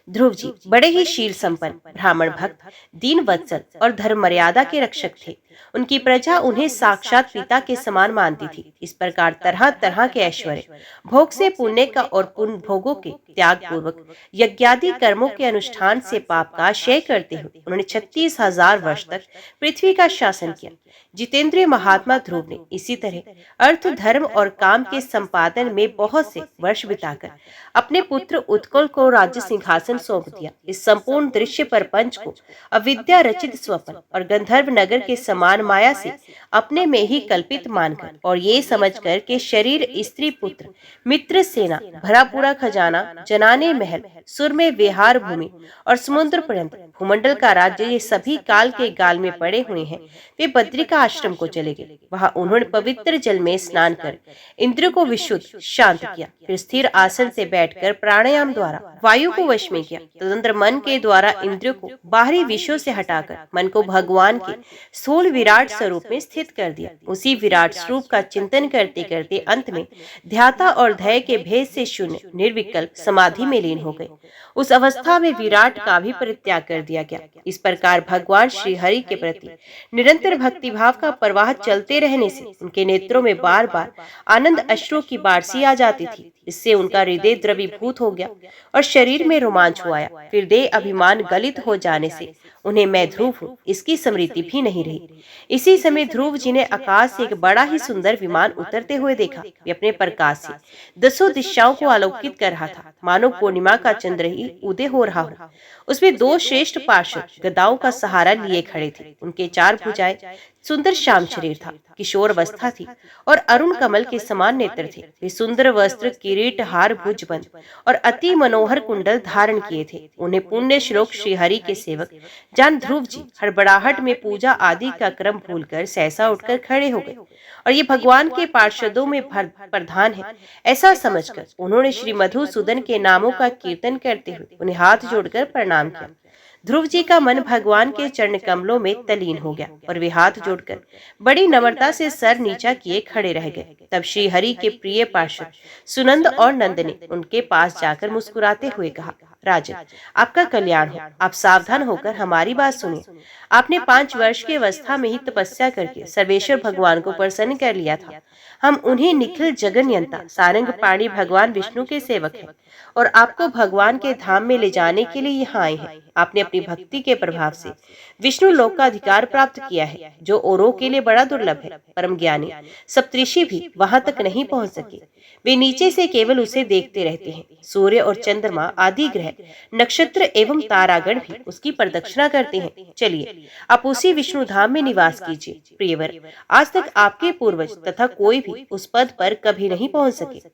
ध्रुव जी बड़े ही शील संपन्न, ब्राह्मण भक्त, दीन वत्सल और धर्म मर्यादा के रक्षक थे। उनकी प्रजा उन्हें साक्षात पिता के समान मानती थी। इस प्रकार तरह तरह के ऐश्वर्य, भोग से पुण्य का और पुण्य भोगों के त्याग पूर्वक यज्ञादि कर्मों के अनुष्ठान से पाप का क्षय करते हुए उन्होंने 36,000 वर्ष तक पृथ्वी का शासन किया। जितेंद्रिय महात्मा ध्रुव ने इसी तरह अर्थ, धर्म और काम के संपादन में बहुत से वर्ष बिताकर अपने पुत्र उत्कल को राज्य सिंहासन सौंप दिया। इस संपूर्ण दृश्य प्रपंच को अविद्या रचित स्वप्न और गंधर्व नगर के समान माया से अपने में ही कल्पित मानकर और ये समझकर कि शरीर, स्त्री, पुत्र, मित्र, सेना, भरा पूरा खजाना, जनाने महल, सुर में विहार भूमि और समुद्र पर्यंत भूमंडल का राज्य, ये सभी काल के गाल में पड़े हुए हैं। वे बद्री का आश्रम को चले गए। वहां उन्होंने पवित्र जल में स्नान कर इंद्र को विशुद्ध शांत किया। फिर स्थिर आसन से बैठकर प्राणायाम द्वारा वायु को वश में किया। तदनंतर मन के द्वारा इंद्रियों को बाहरी विषयों से हटाकर मन को भगवान के स्थूल विराट स्वरूप में स्थित कर दिया। उसी विराट स्वरूप का चिंतन करते करते अंत में ध्याता और ध्येय के भेद से शून्य निर्विकल्प समाधि में लीन हो गए। उस अवस्था में विराट का भी परित्याग कर दिया गया। इस प्रकार भगवान श्री हरि के प्रति निरंतर भक्ति भाव का प्रवाह चलते रहने से उनके नेत्रों में बार बार आनंद अश्रु की बारिश आ जाती थी। इससे उनका हृदय द्रवीभूत हो गया और शरीर में रोमांच हुआ। फिर देह अभिमान गलित हो जाने से उन्हें मैं ध्रुव हूँ इसकी स्मृति भी नहीं रही। इसी समय ध्रुव जी ने आकाश से एक बड़ा ही सुंदर विमान उतरते हुए देखा। वे अपने प्रकाश से 10 दिशाओं को आलोकित कर रहा था, मानो पूर्णिमा का चंद्र ही उदय हो रहा हो। उसमें 2 श्रेष्ठ पार्षद गदाओं का सहारा लिए खड़े थे। उनके 4 भुजाएं, सुंदर श्याम शरीर था, किशोर अवस्था थी और अरुण कमल के समान नेत्र थे। वे सुंदर वस्त्र, किरीट, हार, भुजबंद और अति मनोहर कुंडल धारण किए थे। उन्हें पुण्य श्लोक श्रीहरि के सेवक जान ध्रुव जी हड़बड़ाहट में पूजा आदि का क्रम भूलकर सहसा उठकर खड़े हो गए और ये भगवान के पार्षदों में प्रधान है ऐसा समझकर उन्होंने श्री मधुसूदन के नामों का कीर्तन करते हुए उन्हें हाथ जोड़कर प्रणाम किया। ध्रुव जी का मन भगवान के चरण कमलों में तलीन हो गया और वे हाथ जोड़कर बड़ी नम्रता से सर नीचा किए खड़े रह गए। तब श्री हरि के प्रिय पार्षद सुनंद और नंद ने उनके पास जाकर मुस्कुराते हुए कहा, राजन, आपका कल्याण हो। आप सावधान होकर हमारी बात सुनिए। आपने 5 वर्ष की अवस्था में ही तपस्या करके सर्वेश्वर भगवान को प्रसन्न कर लिया था। हम उन्हीं निखिल जगन्यंता सारंग पाणी भगवान विष्णु के सेवक हैं और आपको भगवान के धाम में ले जाने के लिए यहाँ आए हैं। आपने अपनी भक्ति के प्रभाव से विष्णु लोक का अधिकार प्राप्त किया है, जो औरों के लिए बड़ा दुर्लभ है। परम ज्ञानी सप्तऋषि भी वहां तक नहीं पहुंच सके। वे नीचे से केवल उसे देखते रहते हैं। सूर्य और चंद्रमा आदि ग्रह, नक्षत्र एवं तारागण भी उसकी प्रदक्षिणा करते हैं। चलिए, आप उसी विष्णु धाम में निवास कीजिए। प्रियवर, आज तक आपके पूर्वज तथा कोई भी उस पद पर कभी नहीं पहुंच सके।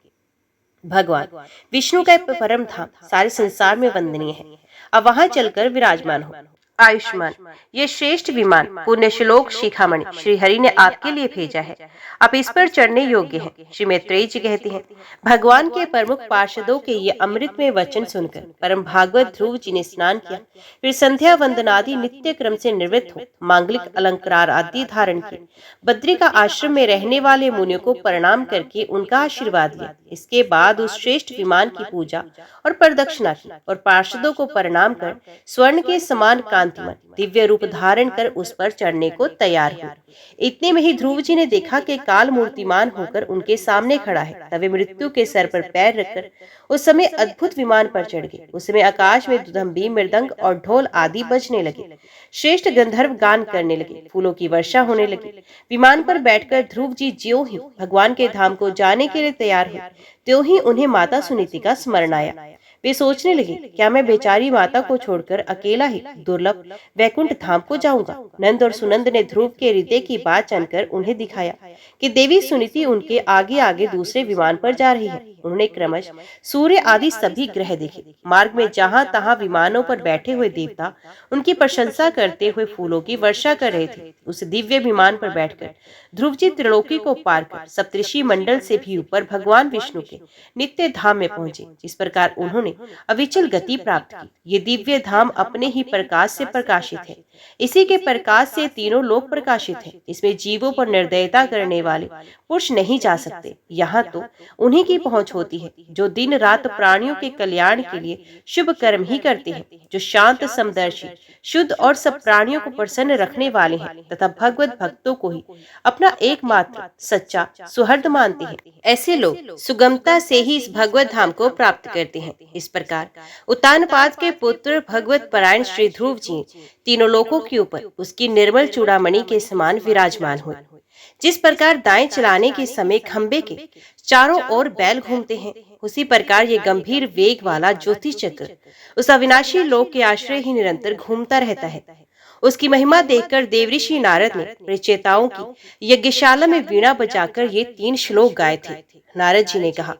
भगवान विष्णु का परम धाम सारे संसार में वंदनीय है। अब वहां चलकर विराजमान हो। आयुष्मान, ये श्रेष्ठ विमान पुण्य श्लोक शिखामणि श्री हरि ने आपके लिए भेजा है। आप इस पर चढ़ने योग्य हैं। श्री मैत्रेयी जी कहते हैं, भगवान के प्रमुख पार्षदों के ये अमृतमय वचन सुनकर परम भागवत ध्रुव जी ने स्नान किया। फिर संध्या वंदनादि नित्य क्रम से निवृत्त हो मांगलिक अलंकार आदि धारण किए। बद्री का आश्रम में रहने वाले मुनियों को प्रणाम करके उनका आशीर्वाद लिया। इसके बाद उस श्रेष्ठ विमान की पूजा और प्रदक्षिणा की और पार्षदों को प्रणाम कर स्वर्ण के समान कांतिमन दिव्य रूप धारण कर उस पर चढ़ने को तैयार हुए। इतने में ही ध्रुव जी ने देखा कि काल मूर्तिमान होकर उनके सामने खड़ा है। तब वे मृत्यु के सर पर पैर रखकर उस समय अद्भुत विमान पर चढ़ गए। उस समय आकाश में दुदंबी, मृदंग और ढोल आदि बजने लगे। श्रेष्ठ गंधर्व गान करने लगे, फूलों की वर्षा होने लगी। विमान पर बैठकर ध्रुव जी ज्यों ही भगवान के धाम को जाने के लिए तैयार हुए, त्यों ही उन्हें माता सुनीति का स्मरण आया। वे सोचने लगे, क्या मैं बेचारी माता को छोड़कर अकेला ही दुर्लभ वैकुंठ धाम को जाऊंगा। नंद और सुनंद ने ध्रुव के हृदय की बात जानकर उन्हें दिखाया कि देवी सुनीति उनके आगे आगे दूसरे विमान पर जा रही है। उन्होंने क्रमश सूर्य आदि सभी ग्रह देखे। मार्ग में जहां तहां विमानों पर बैठे हुए देवता उनकी प्रशंसा करते हुए फूलों की वर्षा कर रहे थे। उस दिव्य विमान पर बैठकर ध्रुव जी त्रिलोकी को पार कर सप्तऋषि मंडल से भी ऊपर भगवान विष्णु के नित्य धाम में पहुंचे। इस प्रकार उन्होंने अविचल गति प्राप्त की। ये दिव्य धाम अपने ही प्रकाश से प्रकाशित है। इसी के प्रकाश से तीनों लोक प्रकाशित है। इसमें जीवों पर निर्दयता करने वाले पुरुष नहीं जा सकते। यहाँ तो उन्हीं की पहुंच होती है जो दिन रात प्राणियों के कल्याण के लिए शुभ कर्म ही करते हैं, जो शांत, समदर्शी, शुद्ध और सब प्राणियों को प्रसन्न रखने वाले हैं तथा भगवत भक्तों को ही अपना एकमात्र सच्चा सुहृद मानते हैं। ऐसे लोग सुगमता से ही इस भगवत धाम को प्राप्त करते हैं। इस प्रकार उत्तानपाद के पुत्र भगवत परायण श्री ध्रुव जी तीनों लोकों के ऊपर उसकी निर्मल चूड़ामणि के समान विराजमान हुए। जिस प्रकार दाएं चलाने के समय खंबे के चारों ओर बैल घूमते हैं, उसी प्रकार ये गंभीर वेग वाला ज्योति चक्र उस अविनाशी लोक के आश्रय ही निरंतर घूमता रहता है। उसकी महिमा देखकर देवऋषि नारद ने प्रचेताओं की यज्ञशाला में वीणा बजाकर ये 3 श्लोक गाए थे। नारद जी ने कहा,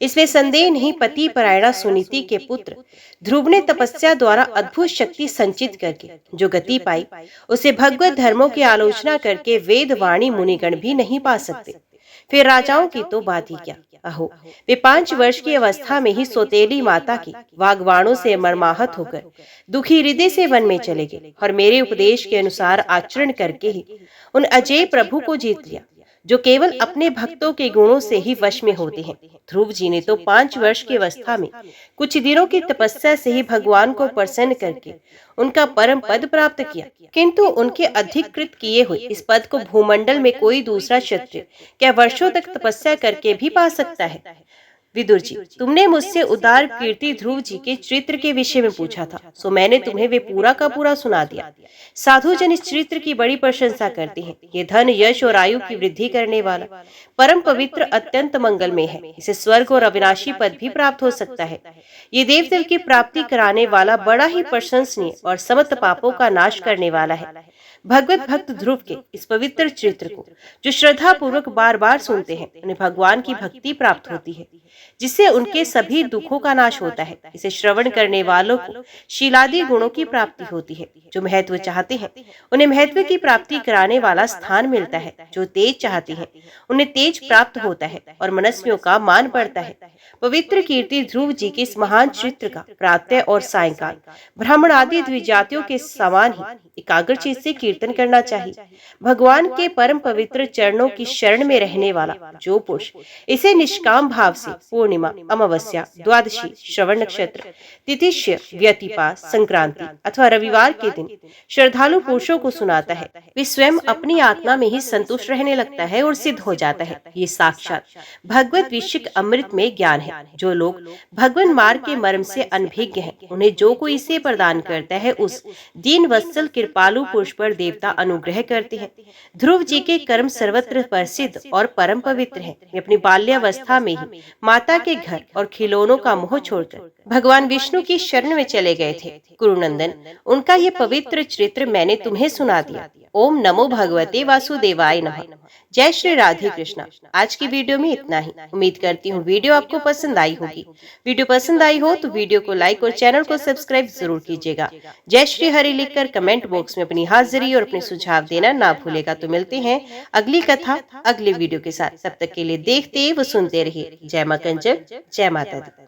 इसमें संदेह नहीं, पति परायणा सुनीति के पुत्र ध्रुव ने तपस्या द्वारा अद्भुत शक्ति संचित करके जो गति पाई, उसे भगवत धर्मों की आलोचना करके वेद वाणी मुनिगण भी नहीं पा सकते। फिर राजाओं की तो बात ही क्या। अहो, वे 5 वर्ष की अवस्था में ही सौतेली माता की वाग्वाणों से मर्माहत होकर दुखी हृदय से वन में चले गए और मेरे उपदेश के अनुसार आचरण करके ही उन अजय प्रभु को जीत लिया, जो केवल अपने भक्तों के गुणों से ही वश में होते हैं। ध्रुव जी ने तो 5 वर्ष की अवस्था में कुछ दिनों की तपस्या से ही भगवान को प्रसन्न करके उनका परम पद प्राप्त किया, किंतु उनके अधिकृत किए हुए इस पद को भूमंडल में कोई दूसरा क्षत्रिय क्या वर्षों तक तपस्या करके भी पा सकता है। विदुर जी, तुमने मुझसे उदार कीर्ति ध्रुव जी के चरित्र के विषय में पूछा था, सो मैंने तुम्हें वे पूरा का पूरा सुना दिया। साधु जन इस चरित्र की बड़ी प्रशंसा करते हैं। ये धन, यश और आयु की वृद्धि करने वाला, परम पवित्र, अत्यंत मंगलमय है। इसे स्वर्ग और अविनाशी पद भी प्राप्त हो सकता है। ये देवदेव की प्राप्ति कराने वाला, बड़ा ही प्रशंसनीय और समस्त पापों का नाश करने वाला है। भगवत भक्त ध्रुव के इस पवित्र चरित्र को जो श्रद्धा पूर्वक बार बार सुनते हैं, उन्हें भगवान की भक्ति प्राप्त होती है, जिससे उनके सभी दुखों का नाश होता है। इसे श्रवण करने वालों को शीलादि गुणों की प्राप्ति होती है। जो महत्व चाहते हैं उन्हें महत्व की प्राप्ति कराने वाला स्थान मिलता है। जो तेज चाहते हैं उन्हें तेज प्राप्त होता है और मनस्वियों का मान बढ़ता है। पवित्र कीर्ति ध्रुव जी के इस महान चित्र का प्रातः और सायंकाल ब्राह्मण आदि द्विजातियों के समान ही एकाग्र चित्त से कीर्तन करना चाहिए। भगवान के परम पवित्र चरणों की शरण में रहने वाला जो पुरुष इसे निष्काम भाव से पूर्णिमा, अमावस्या, द्वादशी, श्रवण नक्षत्र, तिथिश्य, व्यतिपात, संक्रांति अथवा रविवार के दिन श्रद्धालु पुरुषों को सुनाता है, वे स्वयं अपनी आत्मा में ही संतुष्ट रहने लगता है और सिद्ध हो जाता है। ये साक्षात भगवत विषिक अमृत में ज्ञान है। जो लोग भगवान मार्ग के मर्म से अनभिज्ञ हैं, उन्हें जो कोई इसे प्रदान करता है, उस दीन वत्सल कृपालु पुरुष पर देवता अनुग्रह करते हैं। ध्रुव जी के कर्म सर्वत्र प्रसिद्ध और परम पवित्र हैं। वे अपनी बाल्यावस्था में ही माता के घर और खिलौनों का मोह छोड़कर भगवान विष्णु की शरण में चले गए थे। कुरुनंदन, उनका ये पवित्र चरित्र मैंने तुम्हें सुना दिया। ओम नमो भगवते वासुदेवाय नमः। जय श्री राधे कृष्णा। आज की वीडियो में इतना ही। उम्मीद करती हूँ वीडियो आपको पसंद आई होगी। वीडियो पसंद आई हो तो वीडियो को लाइक और चैनल को सब्सक्राइब जरूर कीजिएगा। जय श्री हरि लिखकर कमेंट बॉक्स में अपनी हाजिरी और अपने सुझाव देना ना भूलेगा। तो मिलते हैं अगली कथा अगले वीडियो के साथ। तब तक के लिए देखते व सुनते रहिए। जय मां कंचन, जय माता दी।